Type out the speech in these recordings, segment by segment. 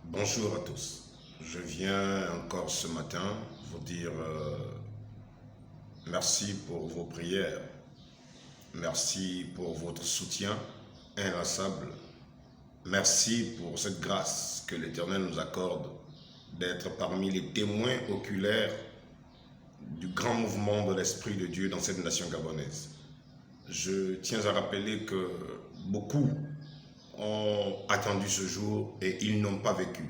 Bonjour à tous. Je viens encore ce matin vous dire merci pour vos prières, merci pour votre soutien inlassable, merci pour cette grâce que l'Éternel nous accorde d'être parmi les témoins oculaires du grand mouvement de l'Esprit de Dieu dans cette nation gabonaise. Je tiens à rappeler que beaucoup ont attendu ce jour et ils n'ont pas vécu.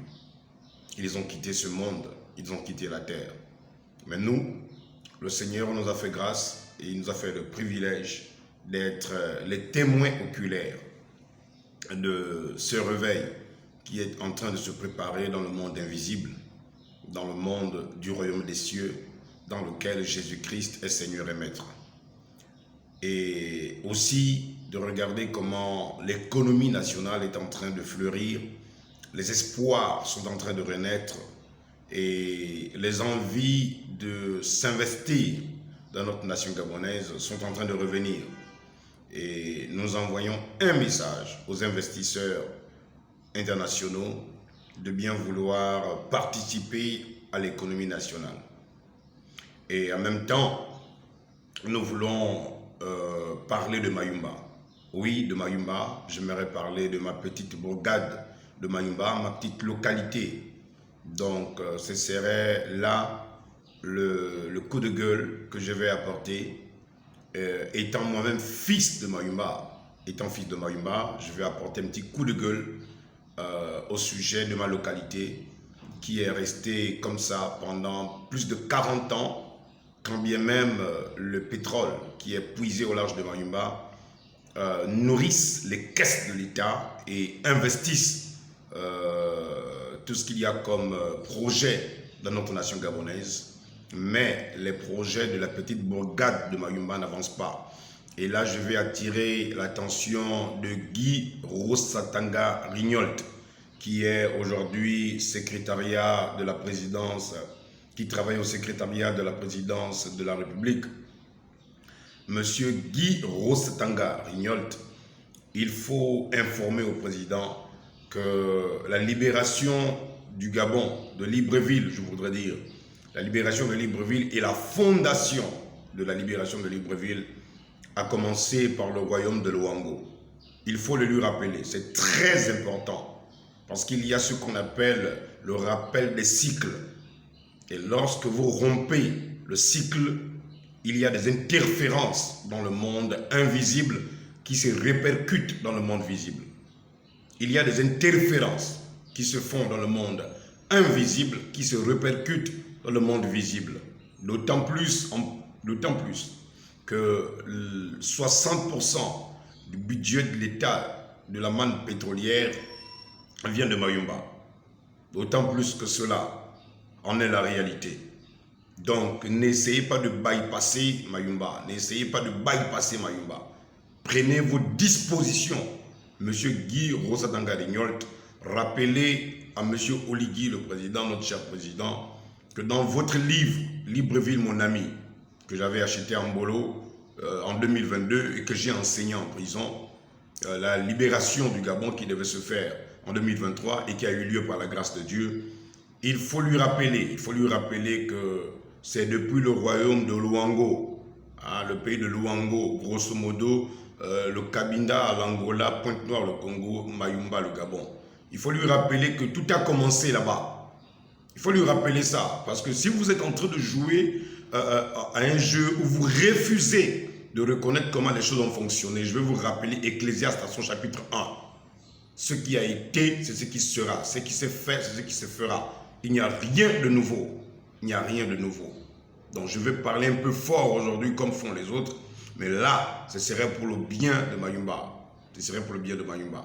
Ils ont quitté ce monde, ils ont quitté la terre. Mais nous, le Seigneur nous a fait grâce et il nous a fait le privilège d'être les témoins oculaires de ce réveil qui est en train de se préparer dans le monde invisible, dans le monde du royaume des cieux, dans lequel Jésus-Christ est Seigneur et Maître. Et aussi de regarder comment l'économie nationale est en train de fleurir, les espoirs sont en train de renaître et les envies de s'investir dans notre nation gabonaise sont en train de revenir. Et nous envoyons un message aux investisseurs internationaux de bien vouloir participer à l'économie nationale. Et en même temps, nous voulons parler de Mayumba. Oui, de Mayumba, j'aimerais parler de ma petite bourgade de Mayumba, ma petite localité. Donc, ce serait là le coup de gueule que je vais apporter. Étant moi-même fils de Mayumba, je vais apporter un petit coup de gueule au sujet de ma localité qui est restée comme ça pendant plus de 40 ans, quand bien même le pétrole qui est puisé au large de Mayumba nourrissent les caisses de l'État et investissent tout ce qu'il y a comme projet dans notre nation gabonaise. Mais les projets de la petite bourgade de Mayumba n'avancent pas. Et là, je vais attirer l'attention de Guy Rosatanga Rignolt, qui est aujourd'hui secrétariat de la présidence, qui travaille au secrétariat de la présidence de la République. Monsieur Guy Rosatanga Rignolt, il faut informer au président que la libération du Gabon, de Libreville, je voudrais dire, la libération de Libreville et la fondation de la libération de Libreville a commencé par le royaume de Luango. Il faut le lui rappeler, c'est très important, parce qu'il y a ce qu'on appelle le rappel des cycles. Et lorsque vous rompez le cycle, il y a des interférences dans le monde invisible qui se répercutent dans le monde visible. Il y a des interférences qui se font dans le monde invisible qui se répercutent dans le monde visible. D'autant plus que 60% du budget de l'État de la manne pétrolière vient de Mayumba. D'autant plus que cela en est la réalité. Donc, n'essayez pas de bypasser Mayumba. N'essayez pas de bypasser Mayumba. Prenez vos dispositions. Monsieur Guy Rosatanga Rignolt, rappelez à Monsieur Oligui, le président, notre cher président, que dans votre livre, Libreville, mon ami, que j'avais acheté en Mbolo en 2022 et que j'ai enseigné en prison, la libération du Gabon qui devait se faire en 2023 et qui a eu lieu par la grâce de Dieu, il faut lui rappeler que c'est depuis le royaume de Luango, le pays de Luango, grosso modo, le Cabinda, l'Angola, Pointe-Noire, le Congo, Mayumba, le Gabon. Il faut lui rappeler que tout a commencé là-bas. Il faut lui rappeler ça, parce que si vous êtes en train de jouer à un jeu où vous refusez de reconnaître comment les choses ont fonctionné, je vais vous rappeler Ecclésiaste à son chapitre 1. Ce qui a été, c'est ce qui sera. Ce qui s'est fait, c'est ce qui se fera. Il n'y a rien de nouveau. Il n'y a rien de nouveau. Donc je vais parler un peu fort aujourd'hui comme font les autres. Mais là, ce serait pour le bien de Mayumba. Ce serait pour le bien de Mayumba.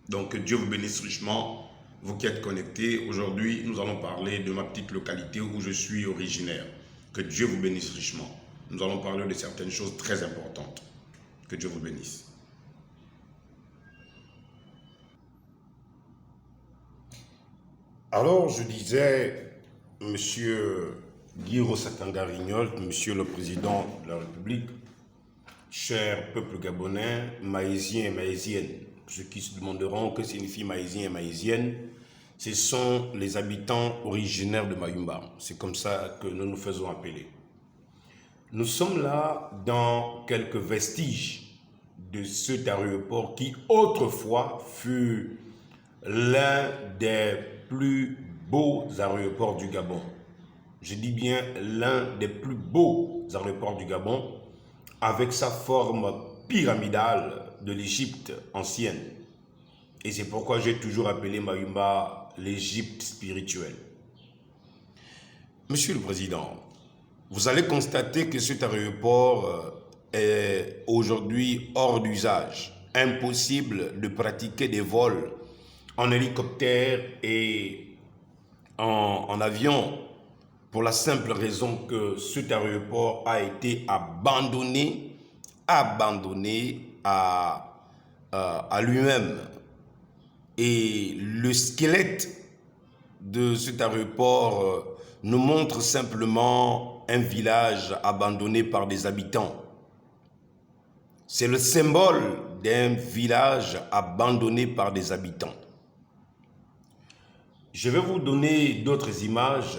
Donc que Dieu vous bénisse richement. Vous qui êtes connectés, aujourd'hui, nous allons parler de ma petite localité où je suis originaire. Que Dieu vous bénisse richement. Nous allons parler de certaines choses très importantes. Que Dieu vous bénisse. Alors, je disais, Monsieur Guy Rosatanga Rignolt, Monsieur le Président de la République, cher peuple gabonais, maïsiens et maïsiennes, ceux qui se demanderont que signifie maïsien et maïsienne, Ce sont les habitants originaires de Mayumba. C'est comme ça que nous nous faisons appeler. Nous sommes là dans quelques vestiges de cet aéroport qui autrefois fut l'un des plus beaux aéroports du Gabon. Je dis bien l'un des plus beaux aéroports du Gabon, avec sa forme pyramidale de l'Égypte ancienne. Et c'est pourquoi j'ai toujours appelé Mayumba l'Égypte spirituelle. Monsieur le Président, vous allez constater que cet aéroport est aujourd'hui hors d'usage. Impossible de pratiquer des vols en hélicoptère et en avion, pour la simple raison que cet aéroport a été abandonné à lui-même. Et le squelette de cet aéroport nous montre simplement un village abandonné par des habitants. C'est le symbole d'un village abandonné par des habitants. Je vais vous donner d'autres images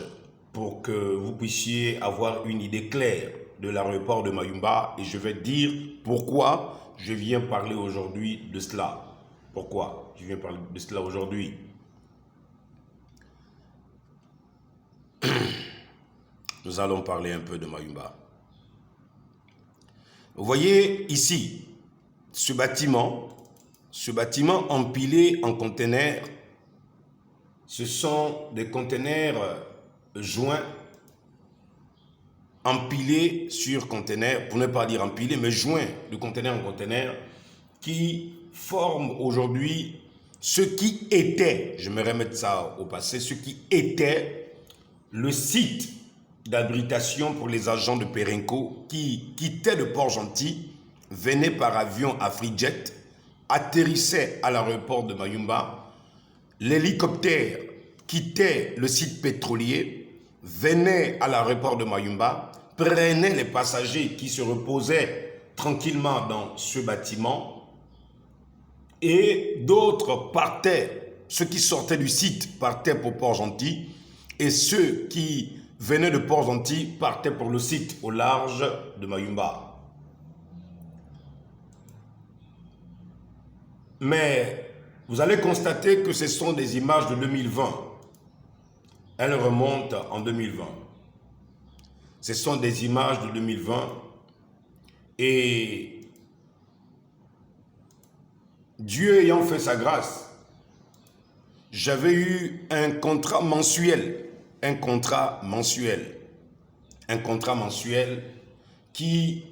pour que vous puissiez avoir une idée claire de l'aéroport de Mayumba, et je vais dire pourquoi je viens parler aujourd'hui de cela. Pourquoi je viens parler de cela aujourd'hui? Nous allons parler un peu de Mayumba. Vous voyez ici, ce bâtiment empilé en conteneurs, ce sont des conteneurs joints, empilés sur conteneurs, pour ne pas dire empilés, mais joints de conteneur en conteneur, qui forment aujourd'hui ce qui était, je me remets ça au passé, ce qui était le site d'abritation pour les agents de Perenco qui quittaient le Port-Gentil, venaient par avion AfriJet, atterrissaient à l'aéroport de Mayumba, l'hélicoptère quittait le site pétrolier, venait à l'aéroport de Mayumba, prenait les passagers qui se reposaient tranquillement dans ce bâtiment, et d'autres partaient, ceux qui sortaient du site partaient pour Port-Gentil, et ceux qui venaient de Port-Gentil partaient pour le site au large de Mayumba. Mais vous allez constater que ce sont des images de 2020. Elles remontent en 2020. Ce sont des images de 2020 et Dieu ayant fait sa grâce, j'avais eu un contrat mensuel qui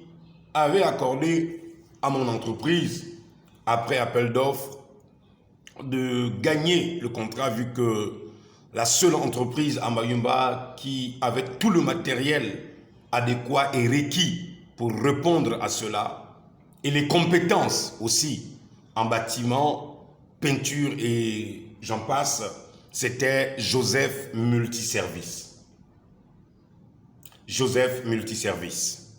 avait accordé à mon entreprise, après appel d'offres, de gagner le contrat, vu que la seule entreprise à Mayumba qui avait tout le matériel adéquat et requis pour répondre à cela, et les compétences aussi en bâtiment, peinture et j'en passe, c'était Joseph Multiservice. Joseph Multiservice.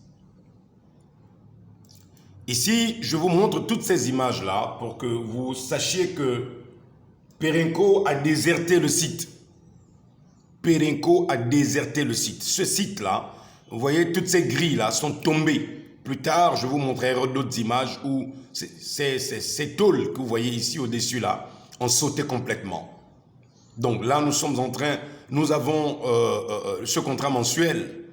Ici, je vous montre toutes ces images-là pour que vous sachiez que Perenco a déserté le site. Perenco a déserté le site. Ce site-là, vous voyez, toutes ces grilles-là sont tombées. Plus tard, je vous montrerai d'autres images où ces tôles que vous voyez ici au-dessus là ont sauté complètement. Donc là, nous avons ce contrat mensuel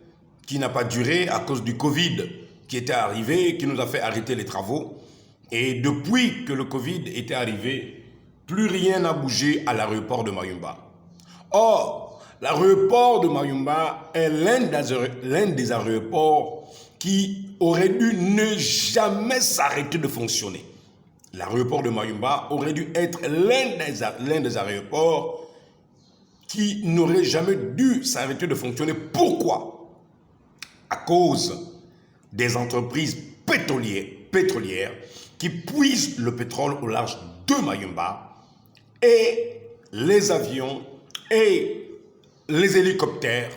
qui n'a pas duré à cause du Covid qui était arrivé, qui nous a fait arrêter les travaux. Et depuis que le Covid était arrivé, plus rien n'a bougé à l'aéroport de Mayumba. Or, l'aéroport de Mayumba est l'un des aéroports qui aurait dû ne jamais s'arrêter de fonctionner. L'aéroport de Mayumba aurait dû être l'un des aéroports qui n'aurait jamais dû s'arrêter de fonctionner. Pourquoi? À cause des entreprises pétrolières qui puisent le pétrole au large de Mayumba, et les avions et les hélicoptères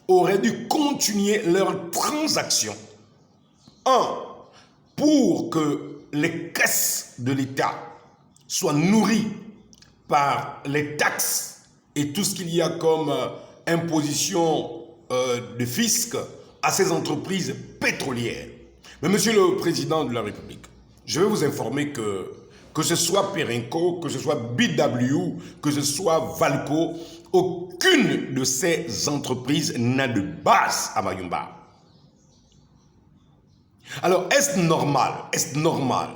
auraient dû continuer leurs transactions. Pour que les caisses de l'État soient nourries par les taxes et tout ce qu'il y a comme imposition de fisc à ces entreprises pétrolières. Mais Monsieur le Président de la République, je vais vous informer que ce soit Perenco, que ce soit BW, que ce soit Valco, aucune de ces entreprises n'a de base à Mayumba. Alors, est-ce normal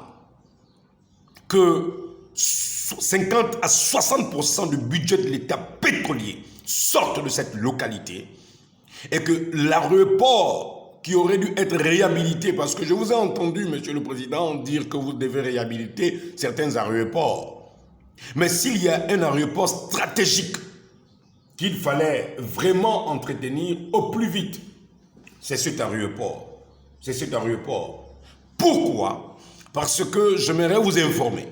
que 50 à 60% du budget de l'État pétrolier sortent de cette localité et que l'aéroport qui aurait dû être réhabilité, parce que je vous ai entendu, Monsieur le Président, dire que vous devez réhabiliter certains aéroports. Mais s'il y a un aéroport stratégique qu'il fallait vraiment entretenir au plus vite, c'est cet aéroport. C'est cet aéroport. Pourquoi? Parce que j'aimerais vous informer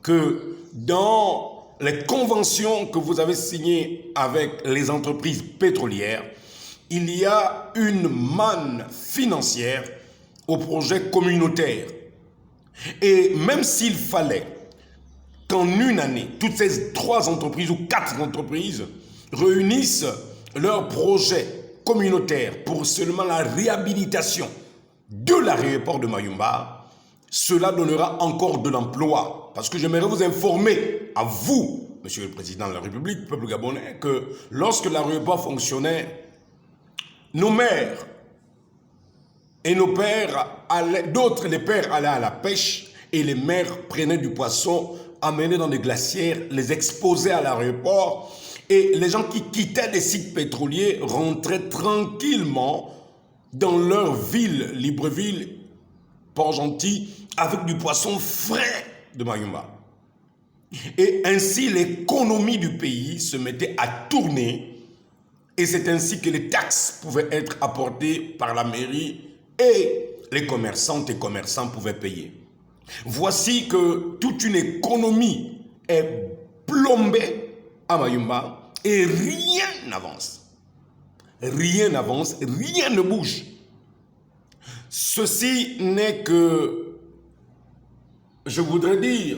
que dans les conventions que vous avez signées avec les entreprises pétrolières, il y a une manne financière au projet communautaire. Et même s'il fallait qu'en une année, toutes ces 3 entreprises ou 4 entreprises réunissent leur projet communautaire pour seulement la réhabilitation de l'aéroport de Mayumba, cela donnera encore de l'emploi. Parce que j'aimerais vous informer, à vous, Monsieur le Président de la République, peuple gabonais, que lorsque l'aéroport fonctionnait, nos mères et nos pères, d'autres les pères allaient à la pêche et les mères prenaient du poisson, amenaient dans des glacières, les exposaient à l'aéroport et les gens qui quittaient les sites pétroliers rentraient tranquillement dans leur ville, Libreville, Port-Gentil, avec du poisson frais de Mayumba. Et ainsi l'économie du pays se mettait à tourner. Et c'est ainsi que les taxes pouvaient être apportées par la mairie et les commerçantes et commerçants pouvaient payer. Voici que toute une économie est plombée à Mayumba et rien n'avance. Rien n'avance, rien ne bouge. Ceci n'est que, je voudrais dire,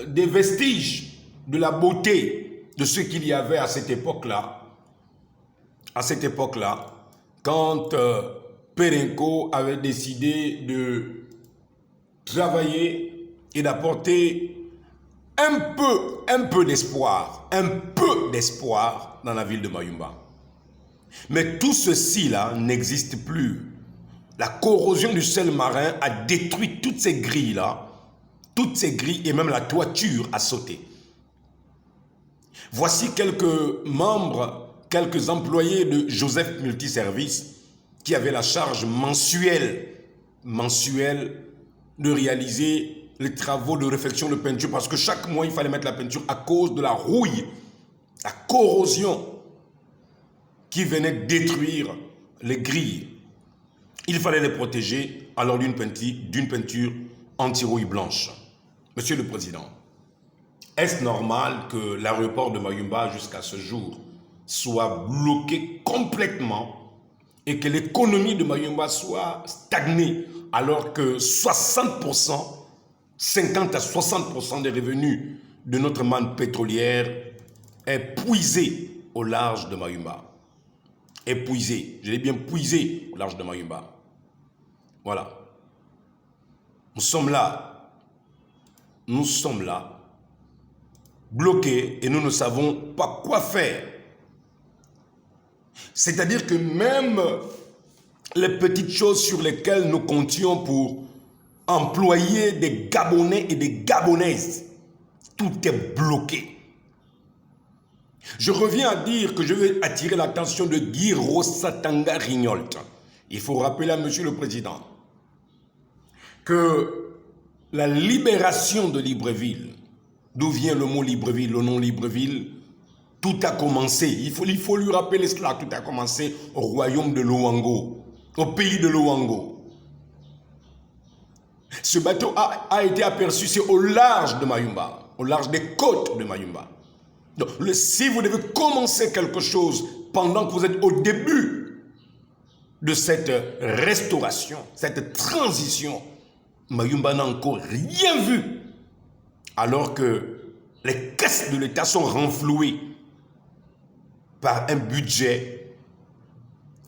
des vestiges de la beauté de ce qu'il y avait à cette époque-là, quand Perenco avait décidé de travailler et d'apporter un peu d'espoir dans la ville de Mayumba. Mais tout ceci-là n'existe plus. La corrosion du sel marin a détruit toutes ces grilles-là, et même la toiture a sauté. Voici quelques membres, quelques employés de Joseph Multiservice qui avaient la charge mensuelle de réaliser les travaux de réfection de peinture parce que chaque mois il fallait mettre la peinture à cause de la rouille, la corrosion qui venait détruire les grilles. Il fallait les protéger alors d'une peinture anti-rouille blanche. Monsieur le Président, est-ce normal que l'aéroport de Mayumba jusqu'à ce jour soit bloqué complètement et que l'économie de Mayumba soit stagnée alors que 50 à 60% des revenus de notre manne pétrolière est puisé au large de Mayumba? Est puisé, je l'ai bien puisé au large de Mayumba. Voilà. Nous sommes là, bloqués et nous ne savons pas quoi faire. C'est-à-dire que même les petites choses sur lesquelles nous comptions pour employer des Gabonais et des Gabonaises, tout est bloqué. Je reviens à dire que je vais attirer l'attention de Guy Rossatanga Rignolt. Il faut rappeler à Monsieur le Président que la libération de Libreville, d'où vient le mot Libreville, le nom Libreville, tout a commencé, il faut lui rappeler cela, tout a commencé au royaume de Loango, au pays de Loango. Ce bateau a été aperçu, c'est au large de Mayumba, au large des côtes de Mayumba. Donc, si vous devez commencer quelque chose pendant que vous êtes au début de cette restauration, cette transition, Mayumba n'a encore rien vu. Alors que les caisses de l'État sont renflouées par un budget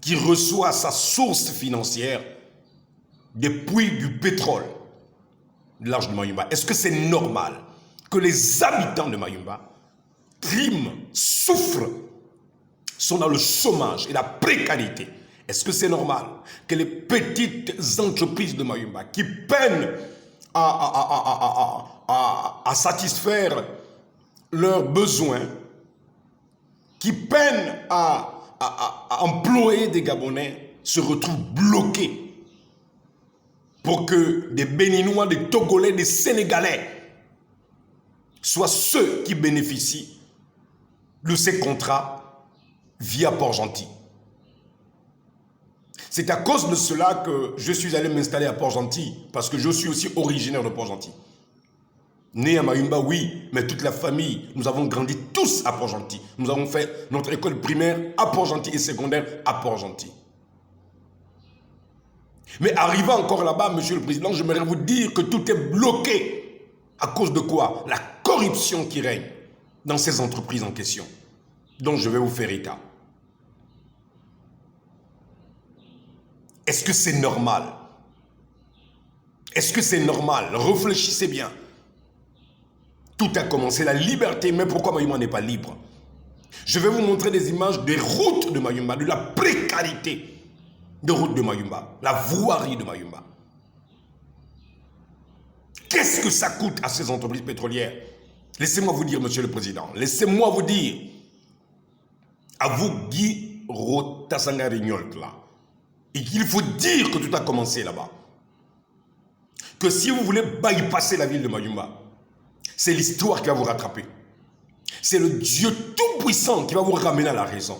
qui reçoit sa source financière des puits du pétrole de l'arche de Mayumba. Est-ce que c'est normal que les habitants de Mayumba triment, souffrent, sont dans le chômage et la précarité? Est-ce que c'est normal que les petites entreprises de Mayumba qui peinent à satisfaire leurs besoins, qui peinent à employer des Gabonais, se retrouvent bloqués pour que des Béninois, des Togolais, des Sénégalais soient ceux qui bénéficient de ces contrats via Port-Gentil? C'est à cause de cela que je suis allé m'installer à Port-Gentil, parce que je suis aussi originaire de Port-Gentil. Né à Mayumba, oui, mais toute la famille, nous avons grandi tous à Port-Gentil. Nous avons fait notre école primaire à Port-Gentil et secondaire à Port-Gentil. Mais arrivant encore là-bas, Monsieur le Président, j'aimerais vous dire que tout est bloqué. À cause de quoi? La corruption qui règne dans ces entreprises en question, dont je vais vous faire état. Est-ce que c'est normal? Est-ce que c'est normal? Réfléchissez bien. Tout a commencé, la liberté, mais pourquoi Mayumba n'est pas libre? Je vais vous montrer des images des routes de Mayumba, de la précarité des routes de Mayumba, la voirie de Mayumba. Qu'est-ce que ça coûte à ces entreprises pétrolières? Laissez-moi vous dire, Monsieur le Président, laissez-moi vous dire, à vous, Guy Rotasanga-Rignol, là, et qu'il faut dire que tout a commencé là-bas. Que si vous voulez bypasser la ville de Mayumba, c'est l'histoire qui va vous rattraper. C'est le Dieu tout-puissant qui va vous ramener à la raison.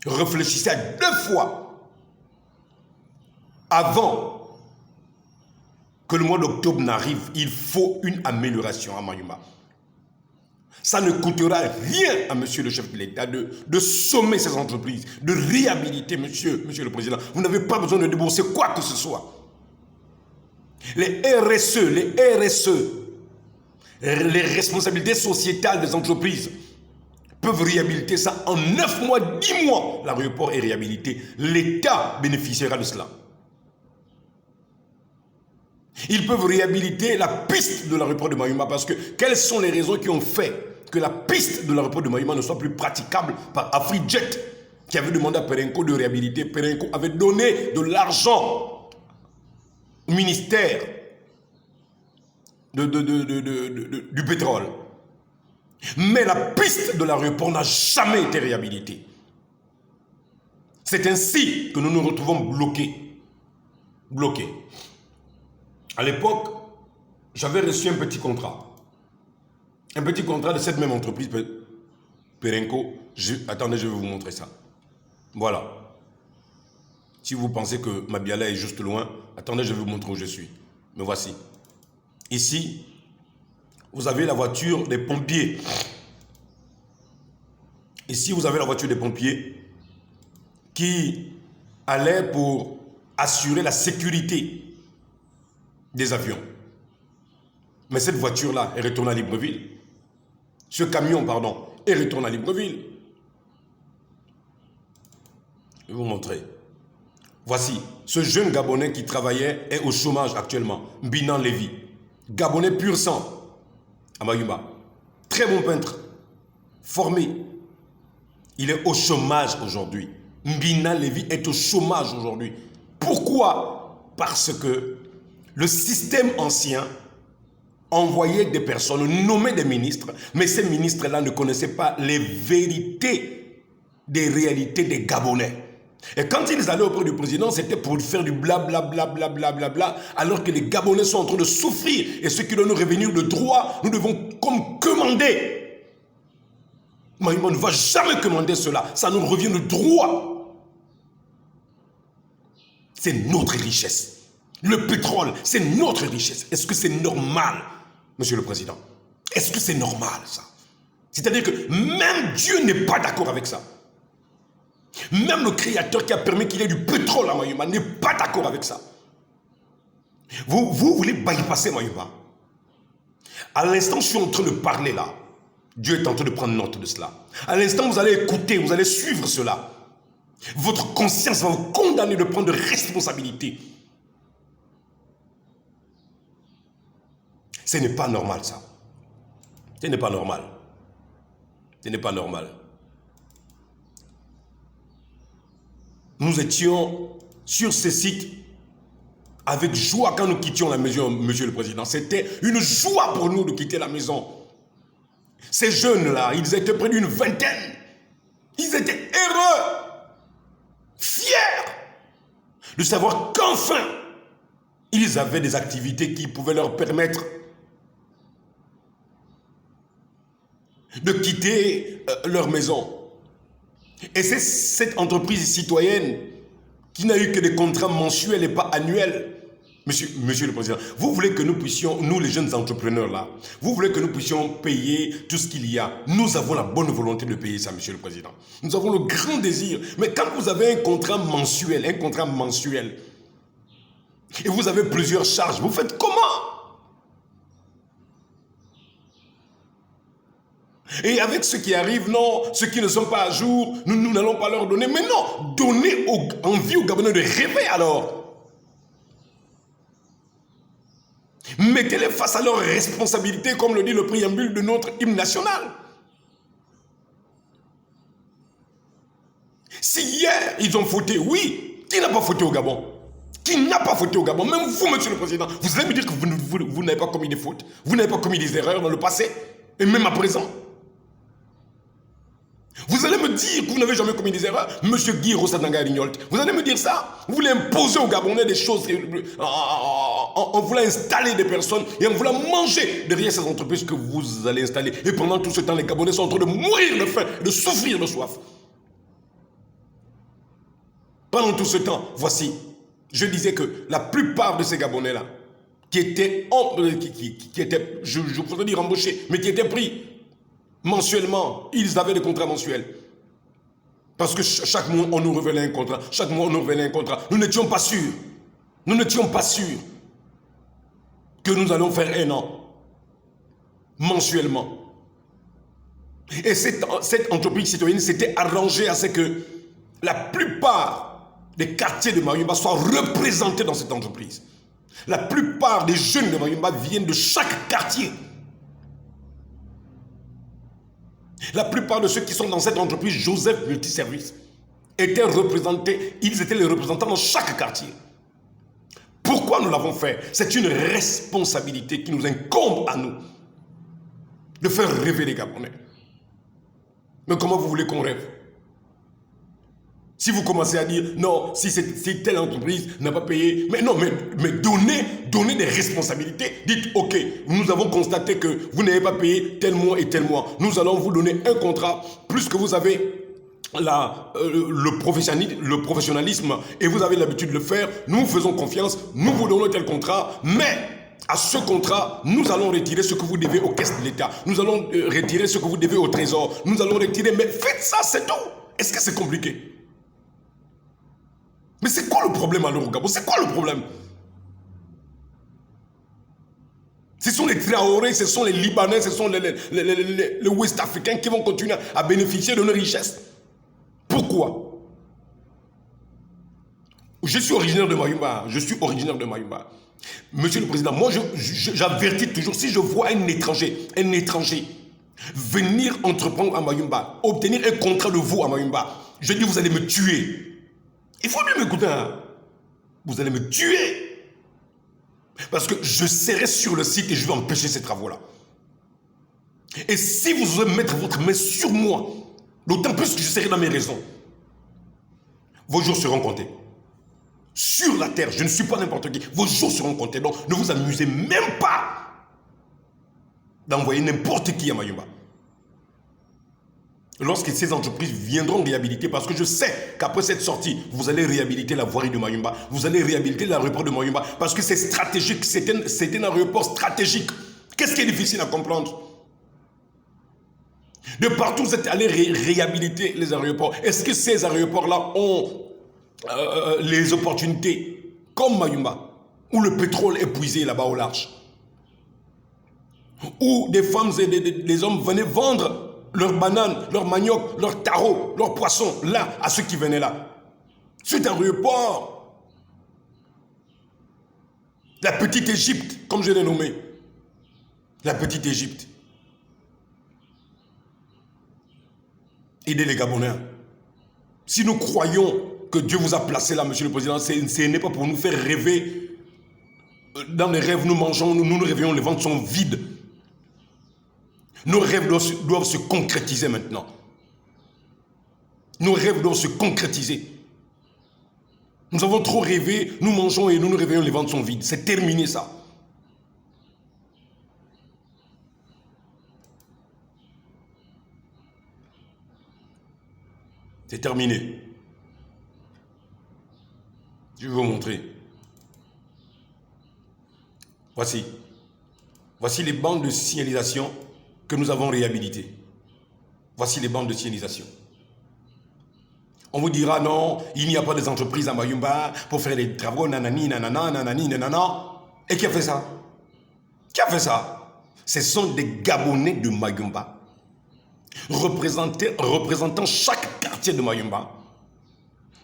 Réfléchissez à 2 fois avant que le mois d'octobre n'arrive. Il faut une amélioration à Mayumba. Ça ne coûtera rien à monsieur le chef de l'État de sommer ces entreprises, de réhabiliter monsieur le Président. Vous n'avez pas besoin de débourser quoi que ce soit. Les RSE, les responsabilités sociétales des entreprises peuvent réhabiliter ça en 9 mois, 10 mois. L'aéroport est réhabilité. L'État bénéficiera de cela. Ils peuvent réhabiliter la piste de l'aéroport de Mayumba parce que quelles sont les raisons qui ont fait que la piste de l'aéroport de Mayumba ne soit plus praticable par AfriJet qui avait demandé à Perenco de réhabiliter. Perenco avait donné de l'argent au ministère du pétrole. Mais la piste de l'aéroport n'a jamais été réhabilitée. C'est ainsi que nous nous retrouvons bloqués. Bloqués. À l'époque, j'avais reçu un petit contrat. Un petit contrat de cette même entreprise, Perenco. Attendez, je vais vous montrer ça. Voilà. Si vous pensez que Mabiala est juste loin, attendez, je vais vous montrer où je suis. Me voici. Ici, vous avez la voiture des pompiers. Ici, vous avez la voiture des pompiers qui allait pour assurer la sécurité des avions. Mais cette voiture-là est retournée à Libreville. Ce camion, pardon, est retourné à Libreville. Je vais vous montrer. Voici, ce jeune Gabonais qui travaillait est au chômage actuellement. Binan Lévy. Gabonais pur sang à Mayumba. Très bon peintre. Formé. Il est au chômage aujourd'hui. Mbina Lévy est au chômage aujourd'hui. Pourquoi? Parce que le système ancien envoyait des personnes, nommait des ministres, mais ces ministres-là ne connaissaient pas les vérités des réalités des Gabonais. Et quand ils allaient auprès du président, c'était pour faire du blablabla, alors que les Gabonais sont en train de souffrir. Et ceux qui doivent nous revenir de droit, nous devons comme commander. Mais on ne va jamais commander cela. Ça nous revient de droit. C'est notre richesse. Le pétrole, c'est notre richesse. Est-ce que c'est normal, Monsieur le Président? Est-ce que c'est normal, ça? C'est-à-dire que même Dieu n'est pas d'accord avec ça. Même le Créateur qui a permis qu'il y ait du pétrole à Mayumba n'est pas d'accord avec ça. Vous voulez bypasser Mayumba. À l'instant, je suis en train de parler là. Dieu est en train de prendre note de cela. À l'instant, vous allez écouter, vous allez suivre cela. Votre conscience va vous condamner de prendre de responsabilités. Ce n'est pas normal, ça. Ce n'est pas normal. Ce n'est pas normal. Nous étions sur ce site avec joie quand nous quittions la maison, Monsieur le Président. C'était une joie pour nous de quitter la maison. Ces jeunes-là, ils étaient près d'une vingtaine. Ils étaient heureux, fiers de savoir qu'enfin, ils avaient des activités qui pouvaient leur permettre de quitter leur maison. Et c'est cette entreprise citoyenne qui n'a eu que des contrats mensuels et pas annuels. Monsieur le Président, vous voulez que nous puissions, nous les jeunes entrepreneurs là, vous voulez que nous puissions payer tout ce qu'il y a. Nous avons la bonne volonté de payer ça, Monsieur le Président. Nous avons le grand désir. Mais quand vous avez un contrat mensuel, et vous avez plusieurs charges, vous faites comment? Et avec ceux qui arrivent, non, ceux qui ne sont pas à jour, nous n'allons pas leur donner. Mais non, donnez envie aux Gabonais de rêver alors. Mettez-les face à leurs responsabilités, comme le dit le préambule de notre hymne national. Si hier, ils ont fauté, oui, qui n'a pas fauté au Gabon? Qui n'a pas fauté au Gabon? Même vous, Monsieur le Président, vous allez me dire que vous n'avez pas commis des fautes, vous n'avez pas commis des erreurs dans le passé, et même à présent. Vous allez me dire que vous n'avez jamais commis des erreurs, Monsieur Guy Rossadanga Rignolt. Vous allez me dire ça? Vous voulez imposer aux Gabonais des choses en voulant installer des personnes et en voulant manger derrière ces entreprises que vous allez installer. Et pendant tout ce temps, les Gabonais sont en train de mourir de faim, de souffrir de soif. Pendant tout ce temps, voici, je disais que la plupart de ces Gabonais-là, qui étaient, je pourrais dire embauchés, mais qui étaient pris mensuellement, ils avaient des contrats mensuels. Parce que chaque mois, on nous révélait un contrat. Chaque mois, on nous révélait un contrat. Nous n'étions pas sûrs. Nous n'étions pas sûrs que nous allons faire un an. Mensuellement. Et cette entreprise citoyenne s'était arrangée à ce que la plupart des quartiers de Mayumba soient représentés dans cette entreprise. La plupart des jeunes de Mayumba viennent de chaque quartier. La plupart de ceux qui sont dans cette entreprise Joseph Multiservice étaient représentés, ils étaient les représentants dans chaque quartier. Pourquoi nous l'avons fait? C'est une responsabilité qui nous incombe à nous de faire rêver les Gabonais. Mais comment vous voulez qu'on rêve? Si vous commencez à dire non, si telle entreprise n'a pas payé, mais non, mais donnez des responsabilités. Dites ok, nous avons constaté que vous n'avez pas payé tel mois et tel mois. Nous allons vous donner un contrat, plus que vous avez le professionnalisme et vous avez l'habitude de le faire. Nous vous faisons confiance, nous vous donnons tel contrat, mais à ce contrat, nous allons retirer ce que vous devez aux caisses de l'État. Nous allons retirer ce que vous devez au trésor. Nous allons retirer, mais faites ça, c'est tout. Est-ce que c'est compliqué? Mais c'est quoi le problème alors au Gabon? C'est quoi le problème? Ce sont les Traoré, ce sont les Libanais, ce sont les Ouest-Africains qui vont continuer à bénéficier de nos richesses. Pourquoi? Je suis originaire de Mayumba. Monsieur le Président, moi j'avertis toujours, si je vois un étranger venir entreprendre à Mayumba, obtenir un contrat de vous à Mayumba, je dis vous allez me tuer. Il faut bien m'écouter. Hein? Vous allez me tuer. Parce que je serai sur le site et je vais empêcher ces travaux-là. Et si vous allez mettre votre main sur moi, d'autant plus que je serai dans mes raisons, vos jours seront comptés. Sur la terre, je ne suis pas n'importe qui. Vos jours seront comptés. Donc ne vous amusez même pas d'envoyer n'importe qui à Mayumba. Lorsque ces entreprises viendront réhabiliter, parce que je sais qu'après cette sortie, vous allez réhabiliter la voirie de Mayumba, vous allez réhabiliter l'aéroport de Mayumba, parce que c'est stratégique, c'est un aéroport stratégique. Qu'est-ce qui est difficile à comprendre? De partout, vous êtes allé réhabiliter les aéroports. Est-ce que ces aéroports-là ont les opportunités comme Mayumba, où le pétrole est puisé là-bas au large? où des femmes et des hommes venaient vendre leurs bananes, leurs manioc, leurs tarots, leurs poissons, là, à ceux qui venaient là. C'est un aéroport. La petite Égypte, comme je l'ai nommé. La petite Égypte. Aider les Gabonais. Si nous croyons que Dieu vous a placé là, Monsieur le Président, ce n'est pas pour nous faire rêver. Dans les rêves, nous mangeons, nous nous réveillons, les ventres sont vides. Nos rêves doivent se concrétiser maintenant. Nos rêves doivent se concrétiser. Nous avons trop rêvé, nous mangeons et nous nous réveillons, les ventres sont vides. C'est terminé ça. C'est terminé. Je vais vous montrer. Voici. Voici les bandes de signalisation que nous avons réhabilitées. Voici les bandes de signalisation. On vous dira non, il n'y a pas des entreprises à Mayumba pour faire des travaux, nanani, nanana, nanani, nanana. Et qui a fait ça? Qui a fait ça? Ce sont des Gabonais de Mayumba, représentant chaque quartier de Mayumba,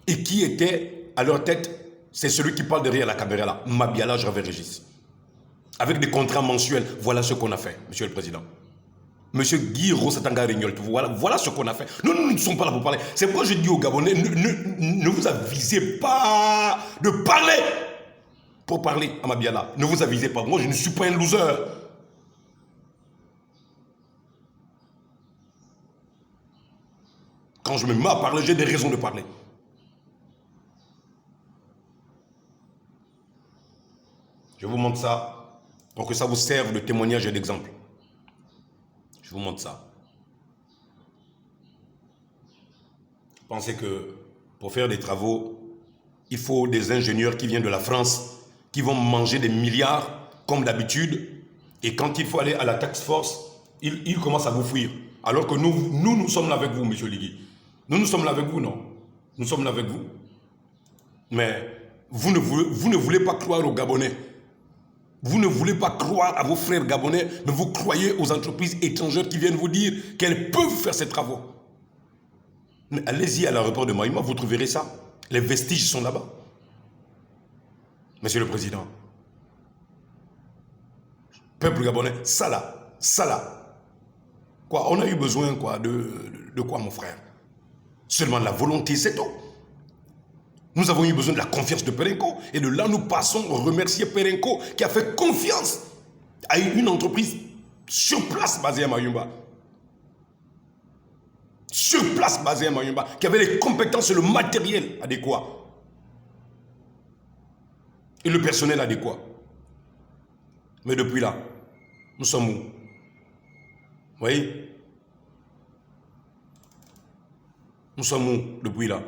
et qui était à leur tête, c'est celui qui parle derrière la caméra là, Mabiala Régis. Avec des contrats mensuels, voilà ce qu'on a fait, Monsieur le Président. Monsieur Guy Rossatanga Rignolt, voilà ce qu'on a fait. Nous ne sommes pas là pour parler. C'est pourquoi je dis aux Gabonais, ne vous avisez pas de parler pour parler à Mabiala. Ne vous avisez pas. Moi, je ne suis pas un loser. Quand je me mets à parler, j'ai des raisons de parler. Je vous montre ça pour que ça vous serve de témoignage et d'exemple. Je vous montre ça. Pensez que pour faire des travaux, il faut des ingénieurs qui viennent de la France, qui vont manger des milliards comme d'habitude, et quand il faut aller à la task force, ils commencent à vous fuir. Alors que nous sommes là avec vous, Monsieur Ligui. Nous sommes là avec vous, non? Nous sommes là avec vous. Mais vous ne voulez pas croire aux Gabonais. Vous ne voulez pas croire à vos frères gabonais, mais vous croyez aux entreprises étrangères qui viennent vous dire qu'elles peuvent faire ces travaux. Mais allez-y à l'aéroport de Mayumba, vous trouverez ça. Les vestiges sont là-bas. Monsieur le Président, peuple gabonais, ça là. Quoi, on a eu besoin quoi, de quoi, mon frère? Seulement de la volonté, c'est tout. Nous avons eu besoin de la confiance de Perenco. Et de là, nous passons à remercier Perenco qui a fait confiance à une entreprise sur place basée à Mayumba. Sur place basée à Mayumba, qui avait les compétences et le matériel adéquat. Et le personnel adéquat. Mais depuis là, nous sommes où? Vous voyez? Nous sommes où depuis là?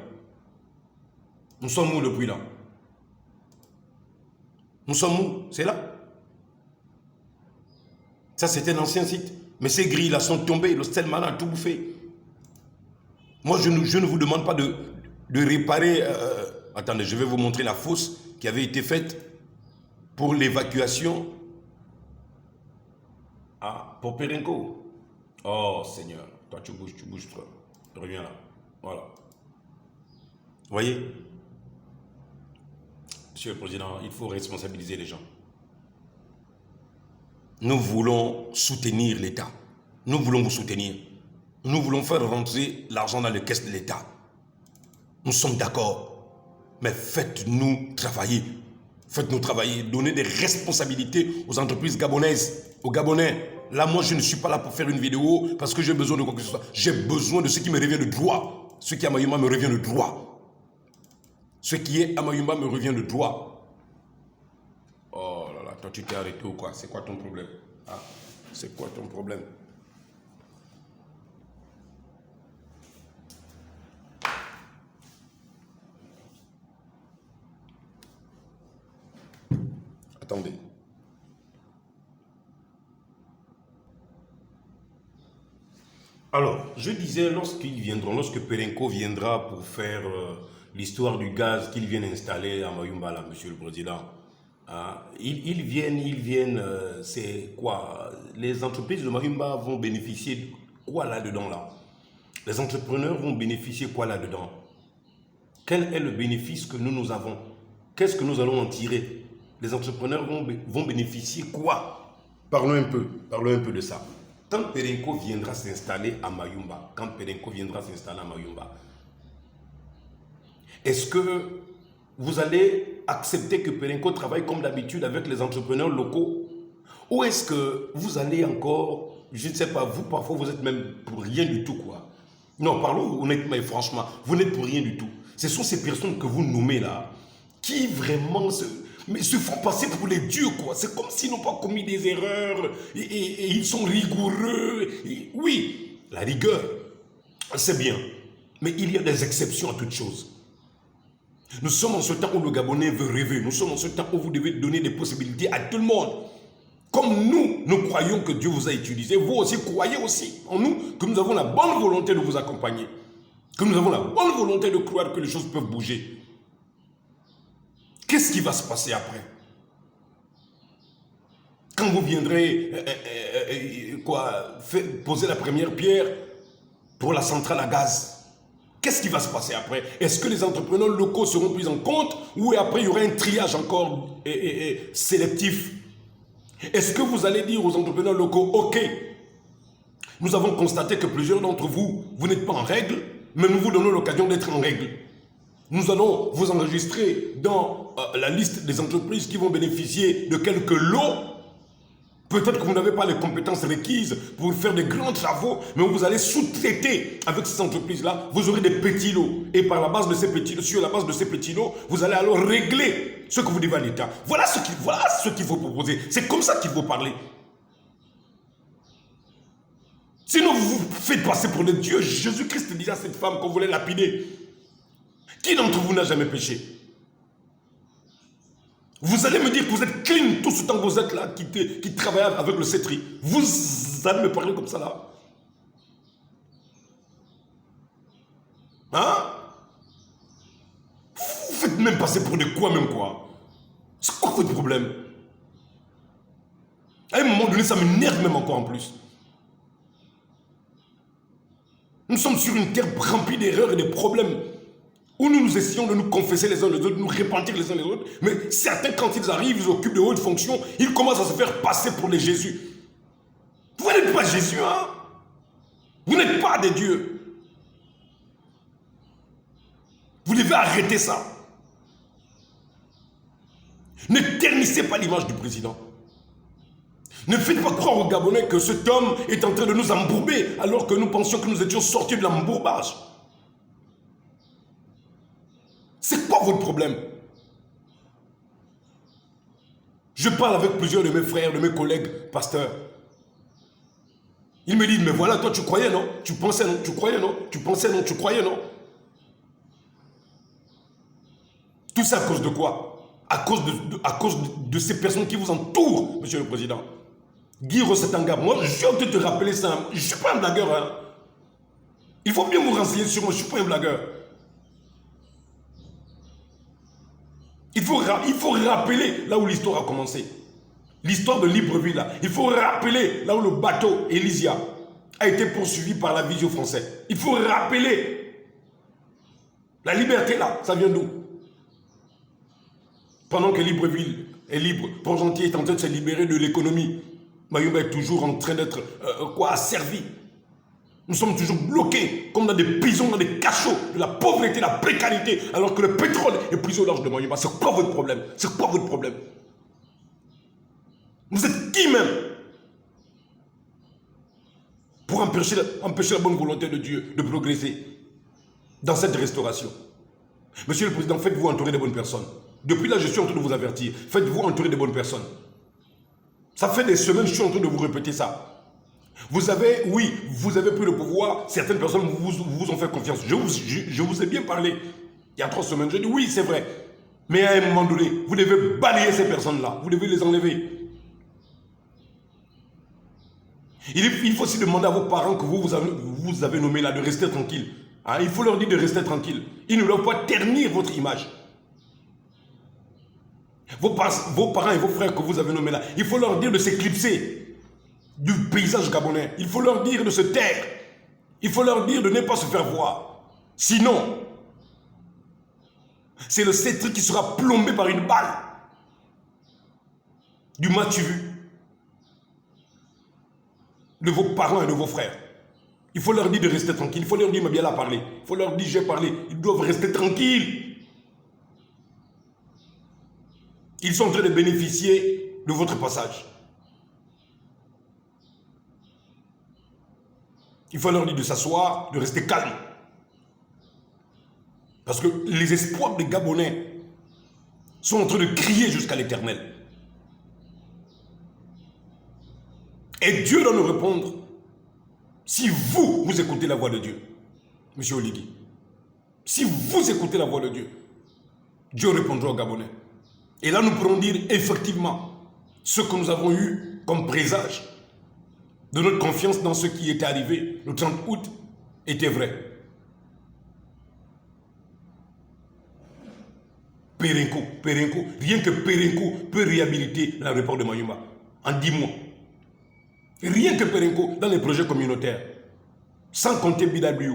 Nous sommes où depuis là? Nous sommes où? C'est là. Ça, c'était un ancien site. Mais ces grilles-là sont tombées. Le Stelman a tout bouffé. Moi, je ne vous demande pas de réparer... attendez, je vais vous montrer la fosse qui avait été faite pour l'évacuation. Ah, pour Perenco. Oh, Seigneur. Toi, tu bouges, toi. Reviens là. Voilà. Vous voyez? Monsieur le Président, il faut responsabiliser les gens. Nous voulons soutenir l'État. Nous voulons vous soutenir. Nous voulons faire rentrer l'argent dans les caisses de l'État. Nous sommes d'accord. Mais faites-nous travailler. Faites-nous travailler. Donnez des responsabilités aux entreprises gabonaises, aux Gabonais. Là, moi, je ne suis pas là pour faire une vidéo parce que j'ai besoin de quoi que ce soit. J'ai besoin de ce qui me revient de droit. Ce qui à Mayumba me revient de droit. Ce qui est à Mayumba me revient de droit. Oh là là, toi tu t'es arrêté ou quoi? C'est quoi ton problème? Ah, c'est quoi ton problème? Attendez. Alors, je disais, lorsqu'ils viendront, lorsque Perenco viendra pour faire l'histoire du gaz qu'ils viennent installer à Mayumba, là, Monsieur le Président, hein, ils viennent, c'est quoi? les entreprises de Mayumba vont bénéficier de quoi là-dedans là? Les entrepreneurs vont bénéficier quoi là-dedans? Quel est le bénéfice que nous avons? Qu'est-ce que nous allons en tirer? Les entrepreneurs vont bénéficier quoi? Parlons un peu de ça. Quand Perenco viendra s'installer à Mayumba, est-ce que vous allez accepter que Perenco travaille comme d'habitude avec les entrepreneurs locaux? Ou est-ce que vous allez encore, je ne sais pas, vous parfois vous êtes même pour rien du tout quoi? Non, parlons honnêtement et franchement, vous n'êtes pour rien du tout. Ce sont ces personnes que vous nommez là, qui vraiment se font passer pour les dieux quoi. C'est comme s'ils n'ont pas commis des erreurs et ils sont rigoureux. Oui, la rigueur, c'est bien, mais il y a des exceptions à toute chose. Nous sommes en ce temps où le Gabonais veut rêver. Nous sommes en ce temps où vous devez donner des possibilités à tout le monde. Comme nous croyons que Dieu vous a utilisé, vous aussi croyez aussi en nous, que nous avons la bonne volonté de vous accompagner. Que nous avons la bonne volonté de croire que les choses peuvent bouger. Qu'est-ce qui va se passer après? Quand vous viendrez poser la première pierre pour la centrale à gaz, qu'est-ce qui va se passer après? Est-ce que les entrepreneurs locaux seront pris en compte ou après il y aura un triage encore sélectif? Est-ce que vous allez dire aux entrepreneurs locaux, ok, nous avons constaté que plusieurs d'entre vous, vous n'êtes pas en règle, mais nous vous donnons l'occasion d'être en règle. Nous allons vous enregistrer dans la liste des entreprises qui vont bénéficier de quelques lots. Peut-être que vous n'avez pas les compétences requises pour faire de grands travaux, mais vous allez sous-traiter avec ces entreprises-là. Vous aurez des petits lots. Et par la base de ces petits lots, sur la base de ces petits lots, vous allez alors régler ce que vous devez à l'État. Voilà ce qu'il faut proposer. C'est comme ça qu'il faut parler. Sinon, vous vous faites passer pour des dieux. Jésus-Christ disait à cette femme qu'on voulait lapider. Qui d'entre vous n'a jamais péché? Vous allez me dire que vous êtes clean tout ce temps que vous êtes là, qui travaillez avec le cétri. Vous allez me parler comme ça là? Hein? Vous faites même passer pour des quoi même quoi? C'est quoi votre problème? À un moment donné, ça m'énerve même encore en plus. Nous sommes sur une terre remplie d'erreurs et de problèmes. Où nous essayons de nous confesser les uns les autres, de nous repentir les uns les autres. Mais certains, quand ils arrivent, ils occupent de hautes fonctions, ils commencent à se faire passer pour les Jésus. Vous n'êtes pas Jésus, hein? Vous n'êtes pas des dieux. Vous devez arrêter ça. Ne ternissez pas l'image du président. Ne faites pas croire aux Gabonais que cet homme est en train de nous embourber alors que nous pensions que nous étions sortis de l'embourbage. C'est quoi votre problème? Je parle avec plusieurs de mes frères, de mes collègues pasteurs. Ils me disent, mais voilà, toi tu croyais non? Tu pensais non? Tu croyais non? Tu pensais non? Tu croyais non? Tout ça à cause de quoi? À cause de ces personnes qui vous entourent, monsieur le président. Guy Rossetanga, moi je viens de te rappeler ça. Je ne suis pas un blagueur. Hein. Il faut bien vous renseigner sur moi, je ne suis pas un blagueur. Il faut rappeler là où l'histoire a commencé. L'histoire de Libreville, là. Il faut rappeler là où le bateau Elysia a été poursuivi par la Vision française. Il faut rappeler la liberté là, ça vient d'où? Pendant que Libreville est libre, Port-Gentil est en train de se libérer de l'économie. Mayumba est toujours en train d'être asservi. Nous sommes toujours bloqués, comme dans des prisons, dans des cachots, de la pauvreté, de la précarité, alors que le pétrole est pris au large de Mayumba. C'est quoi votre problème? C'est quoi votre problème? Vous êtes qui même pour empêcher la bonne volonté de Dieu de progresser dans cette restauration? Monsieur le Président, faites-vous entourer de bonnes personnes. Depuis là, je suis en train de vous avertir. Faites-vous entourer de bonnes personnes. Ça fait des semaines que je suis en train de vous répéter ça. Vous avez pris le pouvoir, certaines personnes vous ont fait confiance. Je vous ai bien parlé il y a 3 semaines. Je dis oui, c'est vrai. Mais à un moment donné, vous devez balayer ces personnes-là. Vous devez les enlever. Il faut aussi demander à vos parents que vous avez nommé là de rester tranquille. Hein, il faut leur dire de rester tranquille. Ils ne doivent pas ternir votre image. Vos parents et vos frères que vous avez nommés là, il faut leur dire de s'éclipser. du paysage gabonais. Il faut leur dire de se taire. Il faut leur dire de ne pas se faire voir. Sinon, c'est le sceptre qui sera plombé par une balle. Du match vu. De vos parents et de vos frères. Il faut leur dire de rester tranquille. Il faut leur dire, mais bien là parler. Il faut leur dire, j'ai parlé. Ils doivent rester tranquilles. Ils sont en train de bénéficier de votre passage. Il faut leur dire de s'asseoir, de rester calme. Parce que les espoirs des Gabonais sont en train de crier jusqu'à l'éternel. Et Dieu doit nous répondre si vous écoutez la voix de Dieu. Monsieur Oligui. Si vous écoutez la voix de Dieu, Dieu répondra aux Gabonais. Et là, nous pourrons dire effectivement ce que nous avons eu comme présage de notre confiance dans ce qui était arrivé le 30 août était vrai. Perenco, rien que Perenco peut réhabiliter l'aéroport de Mayumba en 10 mois. Rien que Perenco dans les projets communautaires, sans compter BW,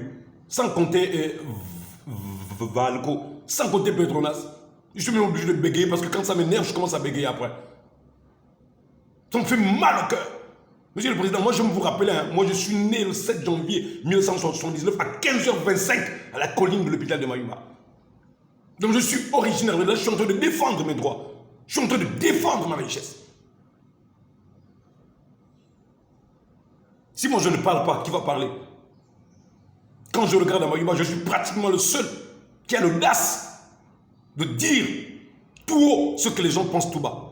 sans compter Valco, sans compter Petronas. Je suis même obligé de bégayer parce que quand ça m'énerve, je commence à bégayer après. Ça me fait mal au cœur. Monsieur le Président, moi je me vous rappelle, moi je suis né le 7 janvier 1979 à 15h25 à la colline de l'hôpital de Mayumba. Donc je suis originaire de là, je suis en train de défendre mes droits. Je suis en train de défendre ma richesse. Si moi je ne parle pas, qui va parler? Quand je regarde à Mayumba, je suis pratiquement le seul qui a l'audace de dire tout haut ce que les gens pensent tout bas.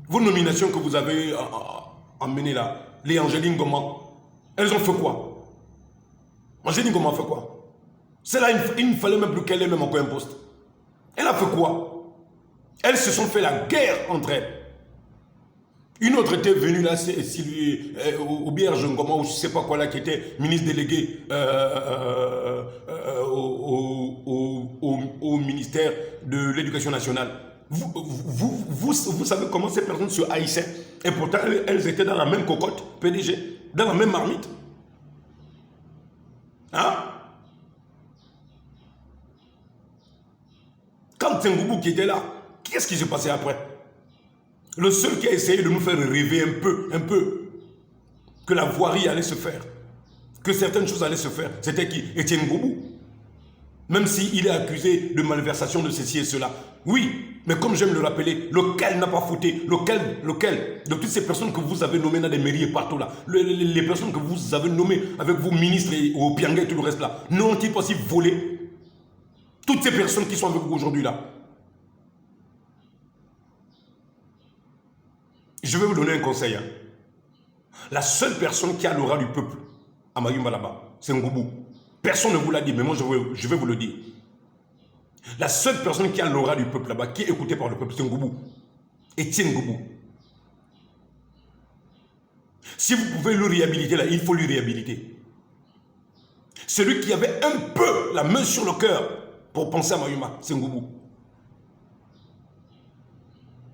Vos nominations que vous avez emmenées là, les Angéline Goman, elles ont fait quoi? Angéline Goman a fait quoi? Celle-là, il ne fallait même plus qu'elle ait même encore un poste. Elle a fait quoi? Elles se sont fait la guerre entre elles. Une autre était venue là, Sylvie Auberge Ngoma, ou je ne sais pas quoi là, qui était ministre délégué au ministère de l'Éducation nationale. Vous savez comment ces personnes se haïssaient. Et pourtant, elles étaient dans la même cocotte, PDG, dans la même marmite. Hein? Quand Tengoubou qui était là, qu'est-ce qui s'est passé après? Le seul qui a essayé de nous faire rêver un peu, que la voirie allait se faire, que certaines choses allaient se faire, c'était qui? Etienne Goubou. Même s'il est accusé de malversation de ceci et cela. Oui, mais comme j'aime le rappeler, lequel n'a pas fauté? Lequel de toutes ces personnes que vous avez nommées dans des mairies et partout là, les personnes que vous avez nommées avec vos ministres et au Pianga et tout le reste là, n'ont-ils pas aussi volé? Toutes ces personnes qui sont avec vous aujourd'hui là. Je vais vous donner un conseil. Hein. La seule personne qui a l'aura du peuple à Mayumba là-bas, c'est Ngoubou. Personne ne vous l'a dit, mais moi je vais vous le dire. La seule personne qui a l'aura du peuple là-bas, qui est écoutée par le peuple, c'est Ngoubou. Etienne Ngoubou. Si vous pouvez le réhabiliter là, il faut lui réhabiliter. Celui qui avait un peu la main sur le cœur pour penser à Mayumba, c'est Ngoubou.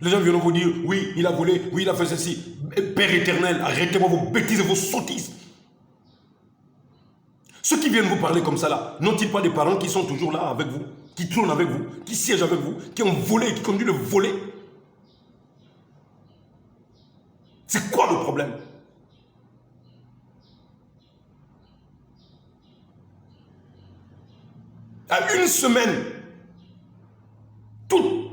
Les gens viennent vous dire, oui, il a volé, oui, il a fait ceci. Père éternel, arrêtez-moi vos bêtises et vos sottises. Ceux qui viennent vous parler comme ça là, n'ont-ils pas des parents qui sont toujours là avec vous, qui tournent avec vous, qui siègent avec vous, qui ont volé, qui continuent de voler? C'est quoi le problème? À une semaine, tout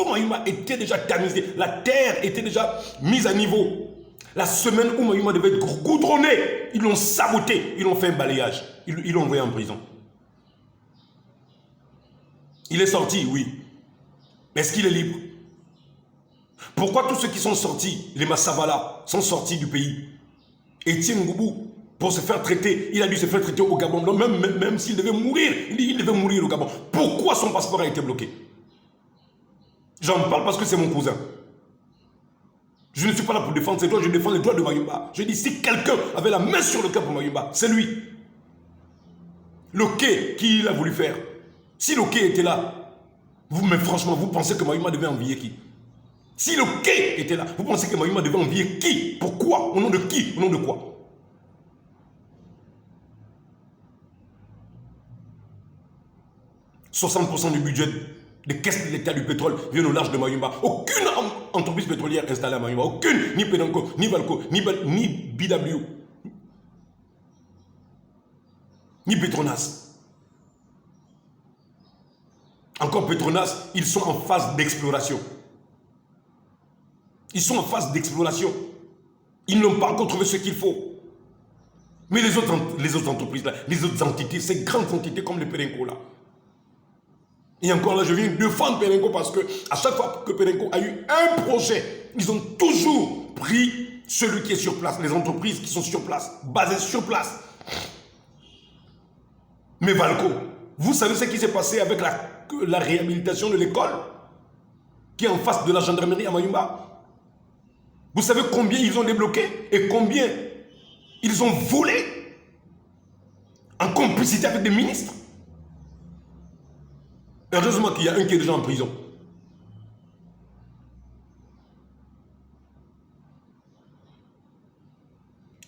Mayumba était déjà tamisé. La terre était déjà mise à niveau. La semaine où Mayumba devait être goudronné, ils l'ont saboté. Ils l'ont fait un balayage. Ils l'ont envoyé en prison. Il est sorti, oui. Est-ce qu'il est libre? Pourquoi tous ceux qui sont sortis, les Massavala, sont sortis du pays? Etienne Ngoubou, pour se faire traiter, il a dû se faire traiter au Gabon. Même s'il devait mourir, il devait mourir au Gabon. Pourquoi son passeport a été bloqué? J'en parle parce que c'est mon cousin. Je ne suis pas là pour défendre ses droits, je défends les droits de Mayumba. Je dis, si quelqu'un avait la main sur le cœur pour Mayumba, c'est lui. Le quai qu'il a voulu faire. Si le quai était là, mais franchement, vous pensez que Mayumba devait envier qui? Si le quai était là, vous pensez que Mayumba devait envier qui? Pourquoi? Au nom de qui? Au nom de quoi? « 60% du budget des caisses de l'État du pétrole viennent au large de Mayumba. Aucune entreprise pétrolière installée à Mayumba. Aucune, ni Perenco, ni Valco, ni BW, ni Petronas. Encore Petronas, ils sont en phase d'exploration. Ils sont en phase d'exploration. Ils n'ont pas encore trouvé ce qu'il faut. Mais les autres entreprises, là, les autres entités, ces grandes entités comme le Perenco là. Et encore là, je viens défendre Perenco parce que à chaque fois que Perenco a eu un projet, ils ont toujours pris celui qui est sur place, les entreprises qui sont sur place, basées sur place. Mais Valco, vous savez ce qui s'est passé avec la réhabilitation de l'école qui est en face de la gendarmerie à Mayumba? Vous savez combien ils ont débloqué et combien ils ont volé en complicité avec des ministres? Heureusement qu'il y a un qui est déjà en prison.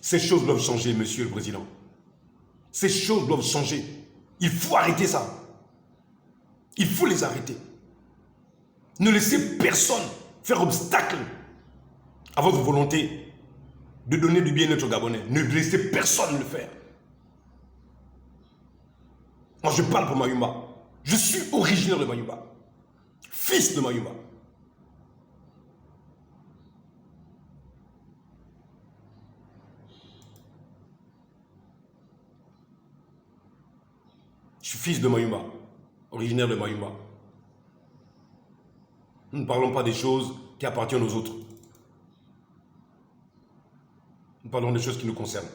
Ces choses doivent changer, Monsieur le Président. Ces choses doivent changer. Il faut arrêter ça. Il faut les arrêter. Ne laissez personne faire obstacle à votre volonté de donner du bien-être aux Gabonais. Ne laissez personne le faire. Moi, je parle pour Mayumba. Je suis originaire de Mayumba. Fils de Mayumba. Je suis fils de Mayumba. Originaire de Mayumba. Nous ne parlons pas des choses qui appartiennent aux autres. Nous parlons des choses qui nous concernent.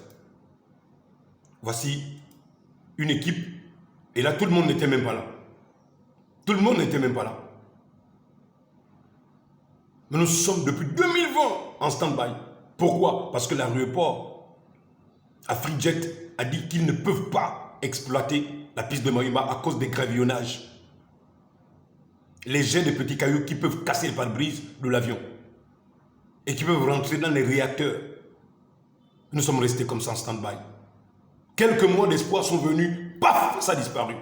Voici une équipe, et là tout le monde n'était même pas là. Tout le monde n'était même pas là. Mais nous sommes depuis 2020 en stand-by. Pourquoi? Parce que l'aéroport Afrijet a dit qu'ils ne peuvent pas exploiter la piste de Mayumba à cause des gravillonnages. Les jets de petits cailloux qui peuvent casser le pare-brise de l'avion et qui peuvent rentrer dans les réacteurs. Nous sommes restés comme ça en stand-by. Quelques mois d'espoir sont venus, paf, ça a disparu.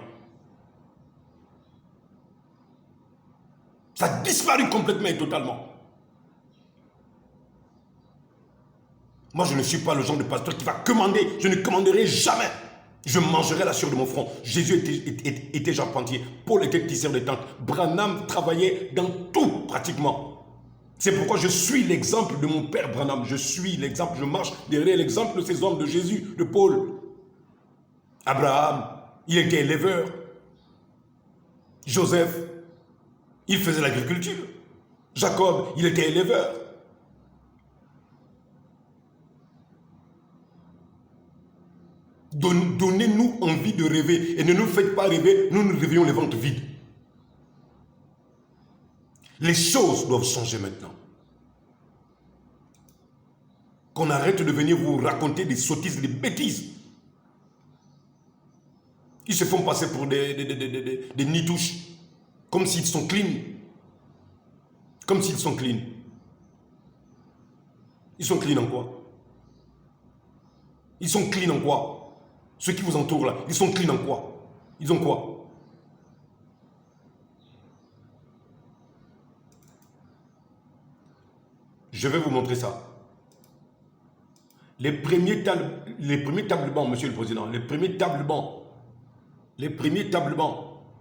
Ça a disparu complètement et totalement. Moi, je ne suis pas le genre de pasteur qui va commander. Je ne commanderai jamais. Je mangerai la sueur de mon front. Jésus était charpentier. Paul était tisseur de tentes. Branham travaillait dans tout, pratiquement. C'est pourquoi je suis l'exemple de mon père Branham. Je suis l'exemple, je marche derrière l'exemple de ces hommes, de Jésus, de Paul. Abraham, il était éleveur. Joseph, il faisait l'agriculture. Jacob, il était éleveur. Donnez-nous envie de rêver et ne nous faites pas rêver, nous rêvions les ventres vides. Les choses doivent changer maintenant. Qu'on arrête de venir vous raconter des sottises, des bêtises. Ils se font passer pour des nitouches, comme s'ils sont clean. Comme s'ils sont clean. Ils sont clean en quoi? Ils sont clean en quoi? Ceux qui vous entourent là, ils sont clean en quoi? Ils ont quoi? Je vais vous montrer ça. Les premiers tables bancs, Monsieur le Président, les premiers tables bancs,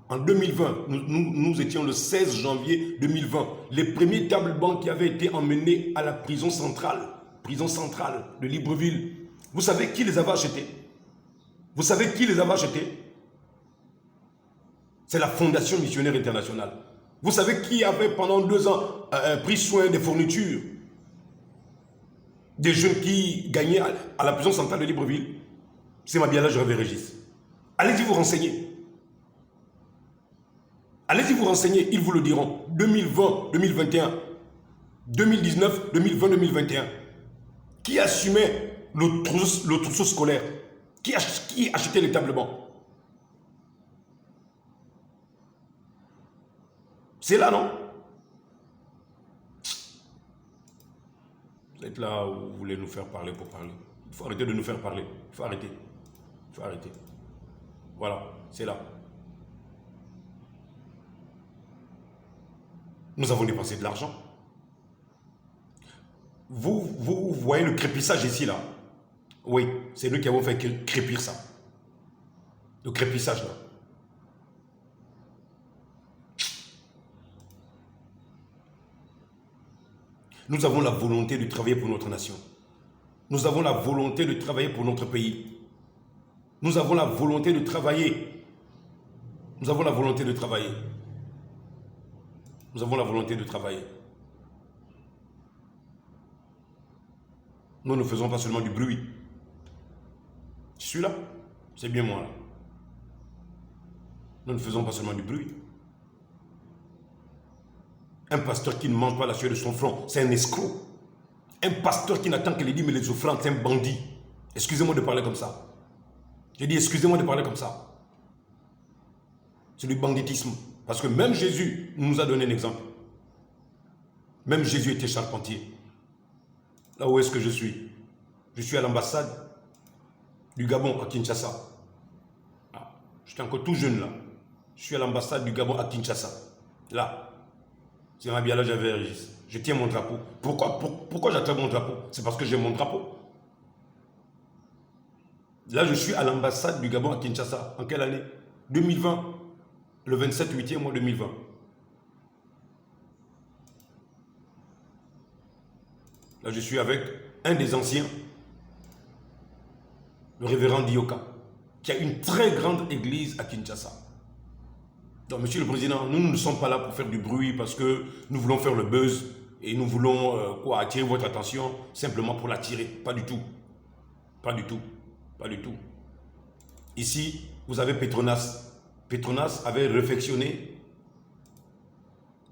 en 2020, nous étions le 16 janvier 2020, les premiers tables bancs qui avaient été emmenés à la prison centrale de Libreville. Vous savez qui les avait achetés? Vous savez qui les avait achetés? C'est la Fondation Missionnaire Internationale. Vous savez qui avait pendant 2 ans pris soin des fournitures des jeunes qui gagnaient à la prison centrale de Libreville? C'est Mabiala Régis. Allez-y vous renseigner. Allez-y vous renseigner, ils vous le diront. 2020, 2021, 2019, 2020, 2021. Qui assumait le trousseau scolaire? Qui achetait les tables bancs? C'est là, non? Vous êtes là où vous voulez nous faire parler pour parler. Il faut arrêter de nous faire parler. Il faut arrêter. Il faut arrêter. Voilà, c'est là. Nous avons dépensé de l'argent. Vous voyez le crépissage ici, là. Oui, c'est nous qui avons fait crépir ça. Le crépissage, là. Nous avons la volonté de travailler pour notre nation. Nous avons la volonté de travailler pour notre pays. Nous avons la volonté de travailler. Nous avons la volonté de travailler. Nous avons la volonté de travailler. Nous ne faisons pas seulement du bruit. Je suis là. C'est bien moi là. Nous ne faisons pas seulement du bruit. Un pasteur qui ne mange pas la sueur de son front, c'est un escroc. Un pasteur qui n'attend que les dîmes et les offrandes, c'est un bandit. Excusez-moi de parler comme ça. J'ai dit excusez-moi de parler comme ça. C'est du banditisme. Parce que même Jésus nous a donné un exemple. Même Jésus était charpentier. Là où est-ce que je suis? Je suis à l'ambassade du Gabon à Kinshasa. Ah, j'étais encore tout jeune là. Je suis à l'ambassade du Gabon à Kinshasa. Là. C'est un habillage j'avais Régis. Je tiens mon drapeau. Pourquoi j'attrape mon drapeau? C'est parce que j'ai mon drapeau. Là, je suis à l'ambassade du Gabon à Kinshasa. En quelle année? 2020. Le 27/8e mois 2020. Là, je suis avec un des anciens, le révérend Dioka, qui a une très grande église à Kinshasa. Donc, Monsieur le Président, nous ne sommes pas là pour faire du bruit parce que nous voulons faire le buzz et nous voulons attirer votre attention simplement pour l'attirer. Pas du tout. Pas du tout. Pas du tout. Ici, vous avez Petronas. Petronas avait réfectionné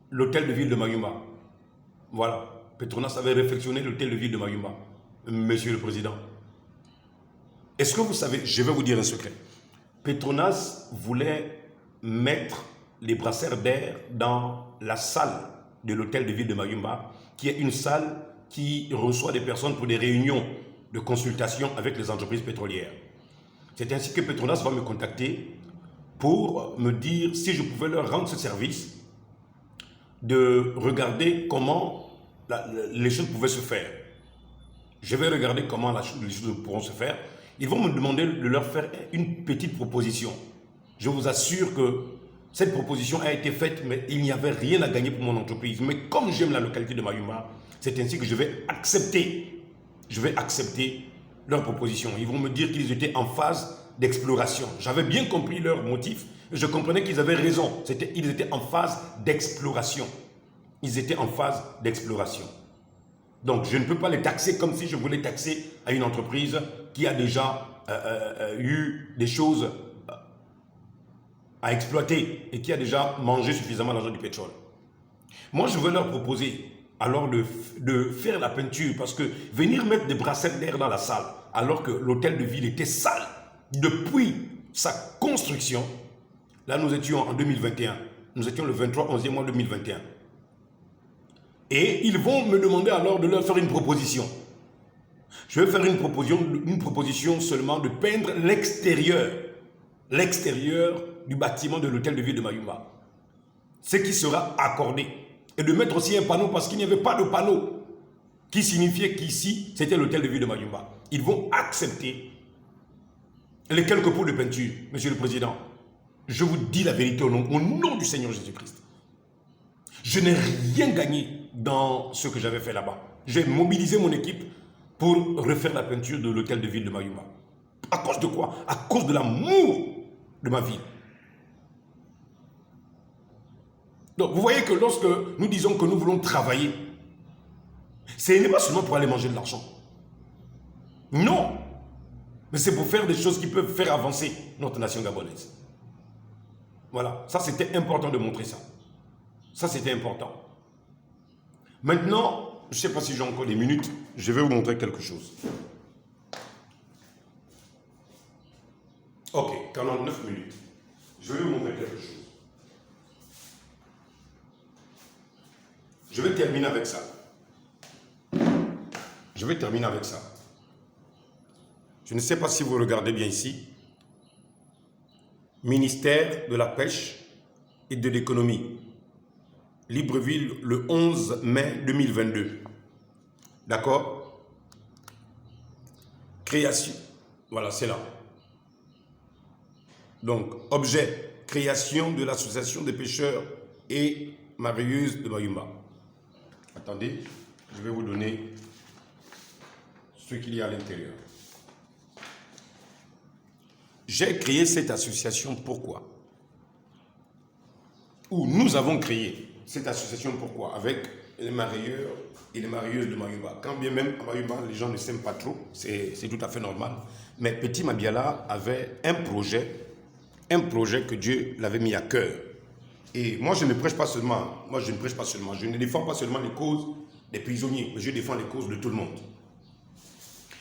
l'hôtel de ville de Mayumba. Voilà. Petronas avait réfectionné l'hôtel de ville de Mayumba. Monsieur le Président. Est-ce que vous savez, je vais vous dire un secret. Petronas voulait mettre les brasseurs d'air dans la salle de l'hôtel de ville de Mayumba, qui est une salle qui reçoit des personnes pour des réunions de consultation avec les entreprises pétrolières. C'est ainsi que Petronas va me contacter pour me dire si je pouvais leur rendre ce service de regarder comment les choses pouvaient se faire. Je vais regarder comment les choses pourront se faire. Ils vont me demander de leur faire une petite proposition. Je vous assure que cette proposition a été faite, mais il n'y avait rien à gagner pour mon entreprise. Mais comme j'aime la localité de Mayumba, c'est ainsi que je vais accepter leur proposition. Ils vont me dire qu'ils étaient en phase d'exploration. J'avais bien compris leur motif. Je comprenais qu'ils avaient raison. Ils étaient en phase d'exploration. Ils étaient en phase d'exploration. Donc, je ne peux pas les taxer comme si je voulais taxer à une entreprise qui a déjà eu des choses à exploiter et qui a déjà mangé suffisamment d'argent du pétrole. Moi, je veux leur proposer alors de faire la peinture parce que venir mettre des brasseurs d'air dans la salle alors que l'hôtel de ville était sale depuis sa construction, là nous étions en 2021, nous étions le 23 11e mois 2021. Et ils vont me demander alors de leur faire une proposition. Je vais faire une proposition seulement de peindre l'extérieur du bâtiment de l'hôtel de ville de Mayumba. Ce qui sera accordé. Et de mettre aussi un panneau parce qu'il n'y avait pas de panneau qui signifiait qu'ici, c'était l'hôtel de ville de Mayumba. Ils vont accepter les quelques pots de peinture, Monsieur le Président. Je vous dis la vérité au nom du Seigneur Jésus-Christ. Je n'ai rien gagné dans ce que j'avais fait là-bas. J'ai mobilisé mon équipe pour refaire la peinture de l'hôtel de ville de Mayumba. À cause de quoi? À cause de l'amour de ma ville. Donc, vous voyez que lorsque nous disons que nous voulons travailler, ce n'est pas seulement pour aller manger de l'argent. Non. Mais c'est pour faire des choses qui peuvent faire avancer notre nation gabonaise. Voilà. Ça, c'était important de montrer ça. Ça, c'était important. Maintenant, je ne sais pas si j'ai encore des minutes, je vais vous montrer quelque chose. Ok, 49 minutes. Je vais vous montrer quelque chose. Je vais terminer avec ça. Je vais terminer avec ça. Je ne sais pas si vous regardez bien ici. Ministère de la Pêche et de l'Économie. Libreville, le 11 mai 2022. D'accord? Création. Voilà, c'est là. Donc, objet. Création de l'association des pêcheurs et mareyeuses de Mayumba. Attendez, je vais vous donner ce qu'il y a à l'intérieur. J'ai créé cette association pourquoi? Ou nous avons créé cette association pourquoi? Avec les mareyeurs et les mareyeuses de Mayumba. Quand bien même à Mayumba, les gens ne s'aiment pas trop, c'est tout à fait normal. Mais Petit Mabiala avait un projet que Dieu l'avait mis à cœur. Et moi, je ne prêche pas seulement, je ne défends pas seulement les causes des prisonniers, mais je défends les causes de tout le monde.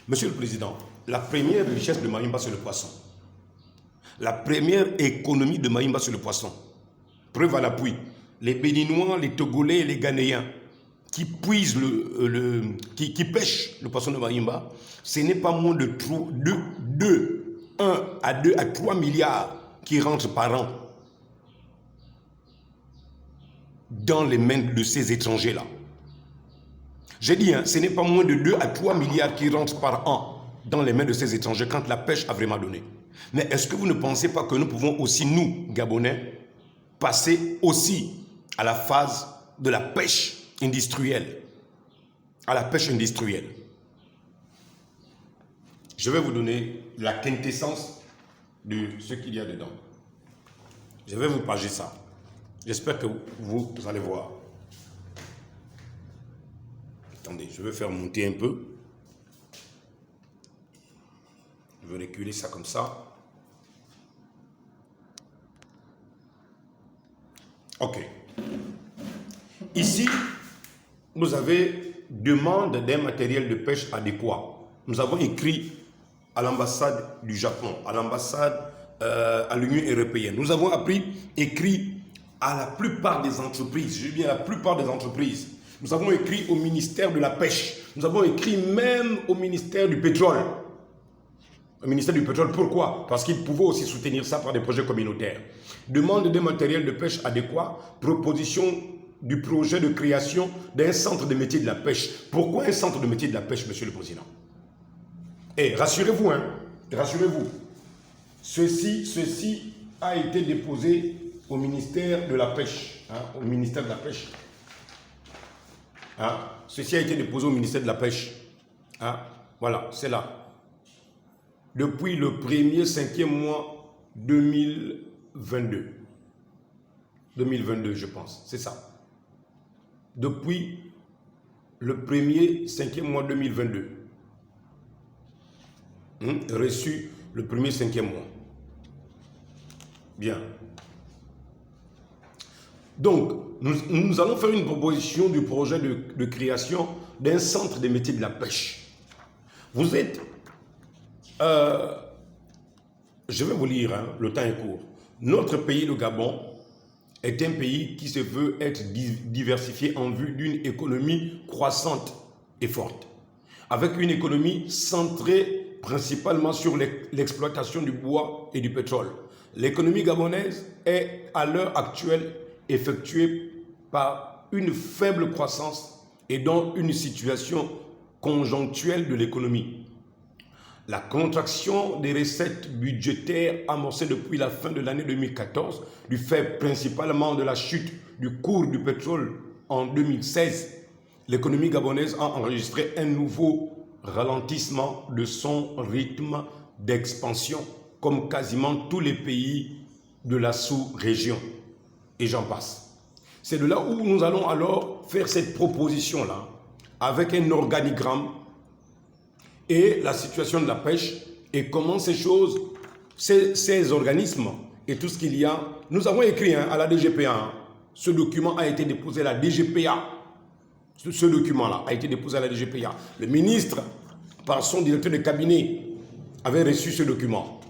Monsieur le Président, la première richesse de Mayumba, c'est le poisson. La première économie de Mayumba, c'est le poisson. Preuve à l'appui, les Béninois, les Togolais et les Ghanéens qui puisent qui pêchent le poisson de Mayumba, ce n'est pas moins de 1 à 2 à 3 milliards qui rentrent par an dans les mains de ces étrangers-là. J'ai dit, ce n'est pas moins de 2 à 3 milliards qui rentrent par an dans les mains de ces étrangers quand la pêche a vraiment donné. Mais est-ce que vous ne pensez pas que nous pouvons aussi, nous, Gabonais, passer aussi à la phase de la pêche industrielle? À la pêche industrielle. Je vais vous donner la quintessence de ce qu'il y a dedans. Je vais vous pager ça. J'espère que vous allez voir. Attendez, je vais faire monter un peu. Je vais reculer ça comme ça. Ok. Ici, vous avez demande d'un matériel de pêche adéquat. Nous avons écrit à l'ambassade du Japon, à l'ambassade à l'Union européenne. Nous avons écrit à la plupart des entreprises, je dis bien la plupart des entreprises. Nous avons écrit au ministère de la Pêche. Nous avons écrit même au ministère du Pétrole. Au ministère du Pétrole, pourquoi? Parce qu'ils pouvaient aussi soutenir ça par des projets communautaires. Demande d'un matériel de pêche adéquat, proposition du projet de création d'un centre de métier de la pêche. Pourquoi un centre de métier de la pêche, Monsieur le Président? Et rassurez-vous, rassurez-vous, ceci a été déposé au ministère de la Pêche. Au ministère de la Pêche. Ceci a été déposé au ministère de la Pêche. Voilà, c'est là. Depuis le 1er 5e mois 2022. 2022, je pense, c'est ça. Depuis le 1er 5e mois 2022. Reçu le 1er 5e mois. Bien. Donc, nous allons faire une proposition du projet de création d'un centre des métiers de la pêche. Vous êtes... je vais vous lire, le temps est court. Notre pays, le Gabon, est un pays qui se veut être diversifié en vue d'une économie croissante et forte, avec une économie centrée principalement sur l'exploitation du bois et du pétrole. L'économie gabonaise est à l'heure actuelle effectuée par une faible croissance et dans une situation conjoncturelle de l'économie. La contraction des recettes budgétaires amorcée depuis la fin de l'année 2014, du fait principalement de la chute du cours du pétrole en 2016, l'économie gabonaise a enregistré un nouveau ralentissement de son rythme d'expansion, comme quasiment tous les pays de la sous-région. Et j'en passe. C'est de là où nous allons alors faire cette proposition-là, avec un organigramme et la situation de la pêche et comment ces choses, ces organismes et tout ce qu'il y a. Nous avons écrit à la DGPA, ce document a été déposé à la DGPA. Ce document-là a été déposé à la DGPA. Le ministre, par son directeur de cabinet, avait reçu ce document.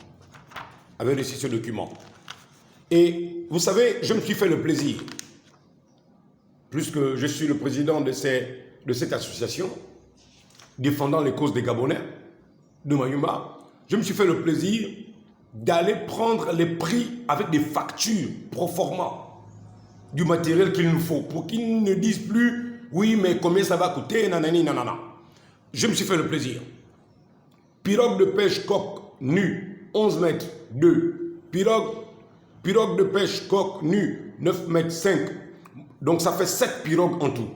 Et vous savez, je me suis fait le plaisir, puisque je suis le président de cette association, défendant les causes des Gabonais de Mayumba, je me suis fait le plaisir d'aller prendre les prix avec des factures pro forma du matériel qu'il nous faut pour qu'ils ne disent plus oui mais combien ça va coûter, nanani nanana. Je me suis fait le plaisir. Pirogue de pêche coque nue 11 mètres 2. Pirogue de pêche coque nue 9 mètres 5. Donc ça fait 7 pirogues en tout.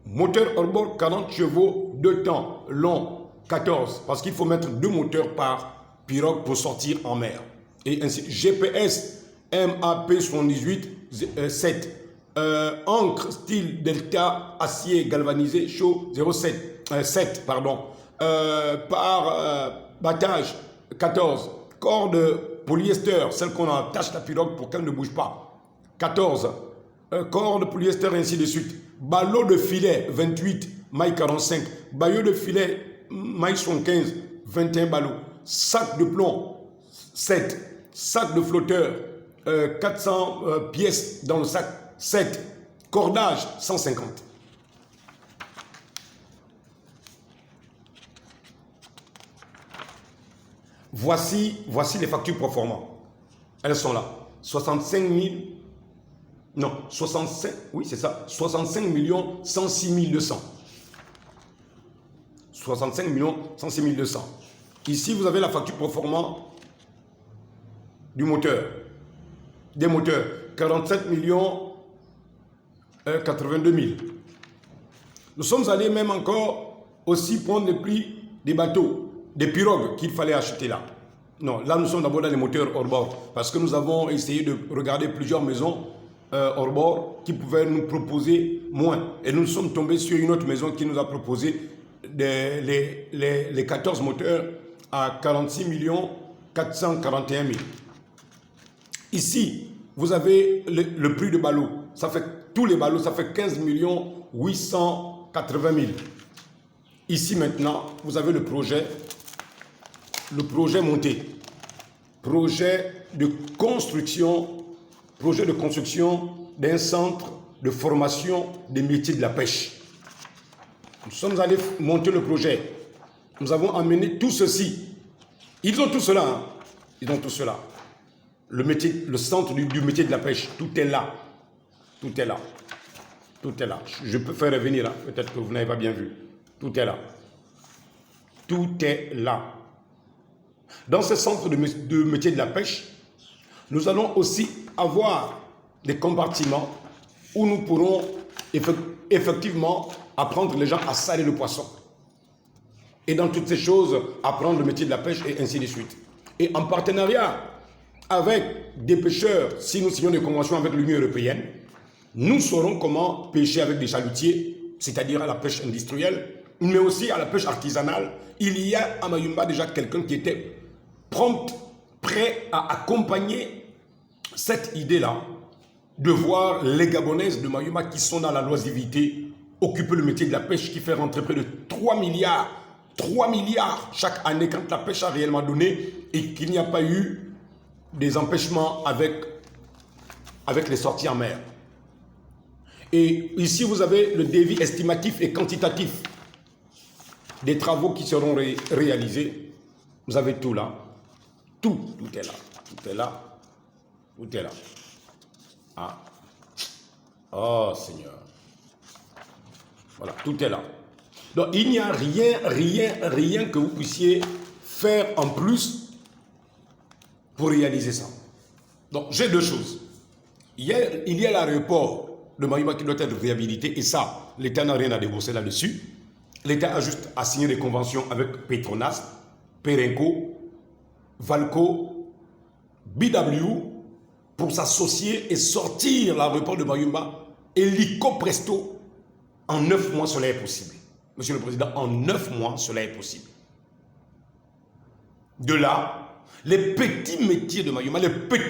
Moteur hors-bord 40 chevaux, 2 temps, long 14. Parce qu'il faut mettre 2 moteurs par pirogue pour sortir en mer. Et ainsi, GPS MAP 78 7. Encre style Delta acier galvanisé chaud 7 pardon. Par battage 14. Corde polyester, celle qu'on attache la pirogue pour qu'elle ne bouge pas 14. Corde polyester ainsi de suite. Ballot de filet 28 maille 45. Bayeux de filet maille 75 21 ballots. Sac de plomb 7. Sac de flotteur 400 pièces dans le sac 7. Cordage 150. Voici les factures pro forma. Elles sont là. 65 000. Non, 65. Oui, c'est ça. 65 106 200. 65 106 200. Ici, vous avez la facture pro forma du moteur. Des moteurs. 47 82 000. Nous sommes allés même encore aussi prendre le prix des bateaux, des pirogues qu'il fallait acheter là. Non, là nous sommes d'abord dans les moteurs hors bord parce que nous avons essayé de regarder plusieurs maisons hors bord qui pouvaient nous proposer moins. Et nous sommes tombés sur une autre maison qui nous a proposé les 14 moteurs à 46 441 000. Ici, vous avez le prix de ballot. Ça fait tous les ballots, ça fait 15 880 000. Ici maintenant, vous avez le projet monté. Projet de construction d'un centre de formation des métiers de la pêche. Nous sommes allés monter le projet. Nous avons amené tout ceci. Ils ont tout cela. Hein. Ils ont tout cela. Le centre du métier de la pêche, tout est là. Tout est là. Tout est là. Je peux faire revenir. Hein. Peut-être que vous n'avez pas bien vu. Tout est là. Tout est là. Dans ce centre de métier de la pêche, nous allons aussi avoir des compartiments où nous pourrons effectivement apprendre les gens à saler le poisson. Et dans toutes ces choses, apprendre le métier de la pêche et ainsi de suite. Et en partenariat avec des pêcheurs, si nous signons des conventions avec l'Union européenne, nous saurons comment pêcher avec des chalutiers, c'est-à-dire à la pêche industrielle, mais aussi à la pêche artisanale. Il y a à Mayumba déjà quelqu'un qui était prompt, prêt à accompagner cette idée-là, de voir les Gabonaises de Mayumba qui sont dans la loisivité occuper le métier de la pêche qui fait rentrer près de 3 milliards chaque année quand la pêche a réellement donné et qu'il n'y a pas eu des empêchements avec les sorties en mer. Et ici, vous avez le devis estimatif et quantitatif des travaux qui seront réalisés. Vous avez tout là. Tout est là. Tout est là. Tout est là. Ah. Oh Seigneur. Voilà, tout est là. Donc, il n'y a rien que vous puissiez faire en plus pour réaliser ça. Donc, j'ai deux choses. Il y a l'aéroport de Mayumba qui doit être réhabilité et ça, l'État n'a rien à débourser là-dessus. L'État a juste à signer des conventions avec Petronas, Perenco, Valco, BW pour s'associer et sortir l'aéroport de Mayumba hélico presto. En 9 mois, cela est possible. Monsieur le Président, en 9 mois, cela est possible. De là, les petits métiers de Mayumba, les petits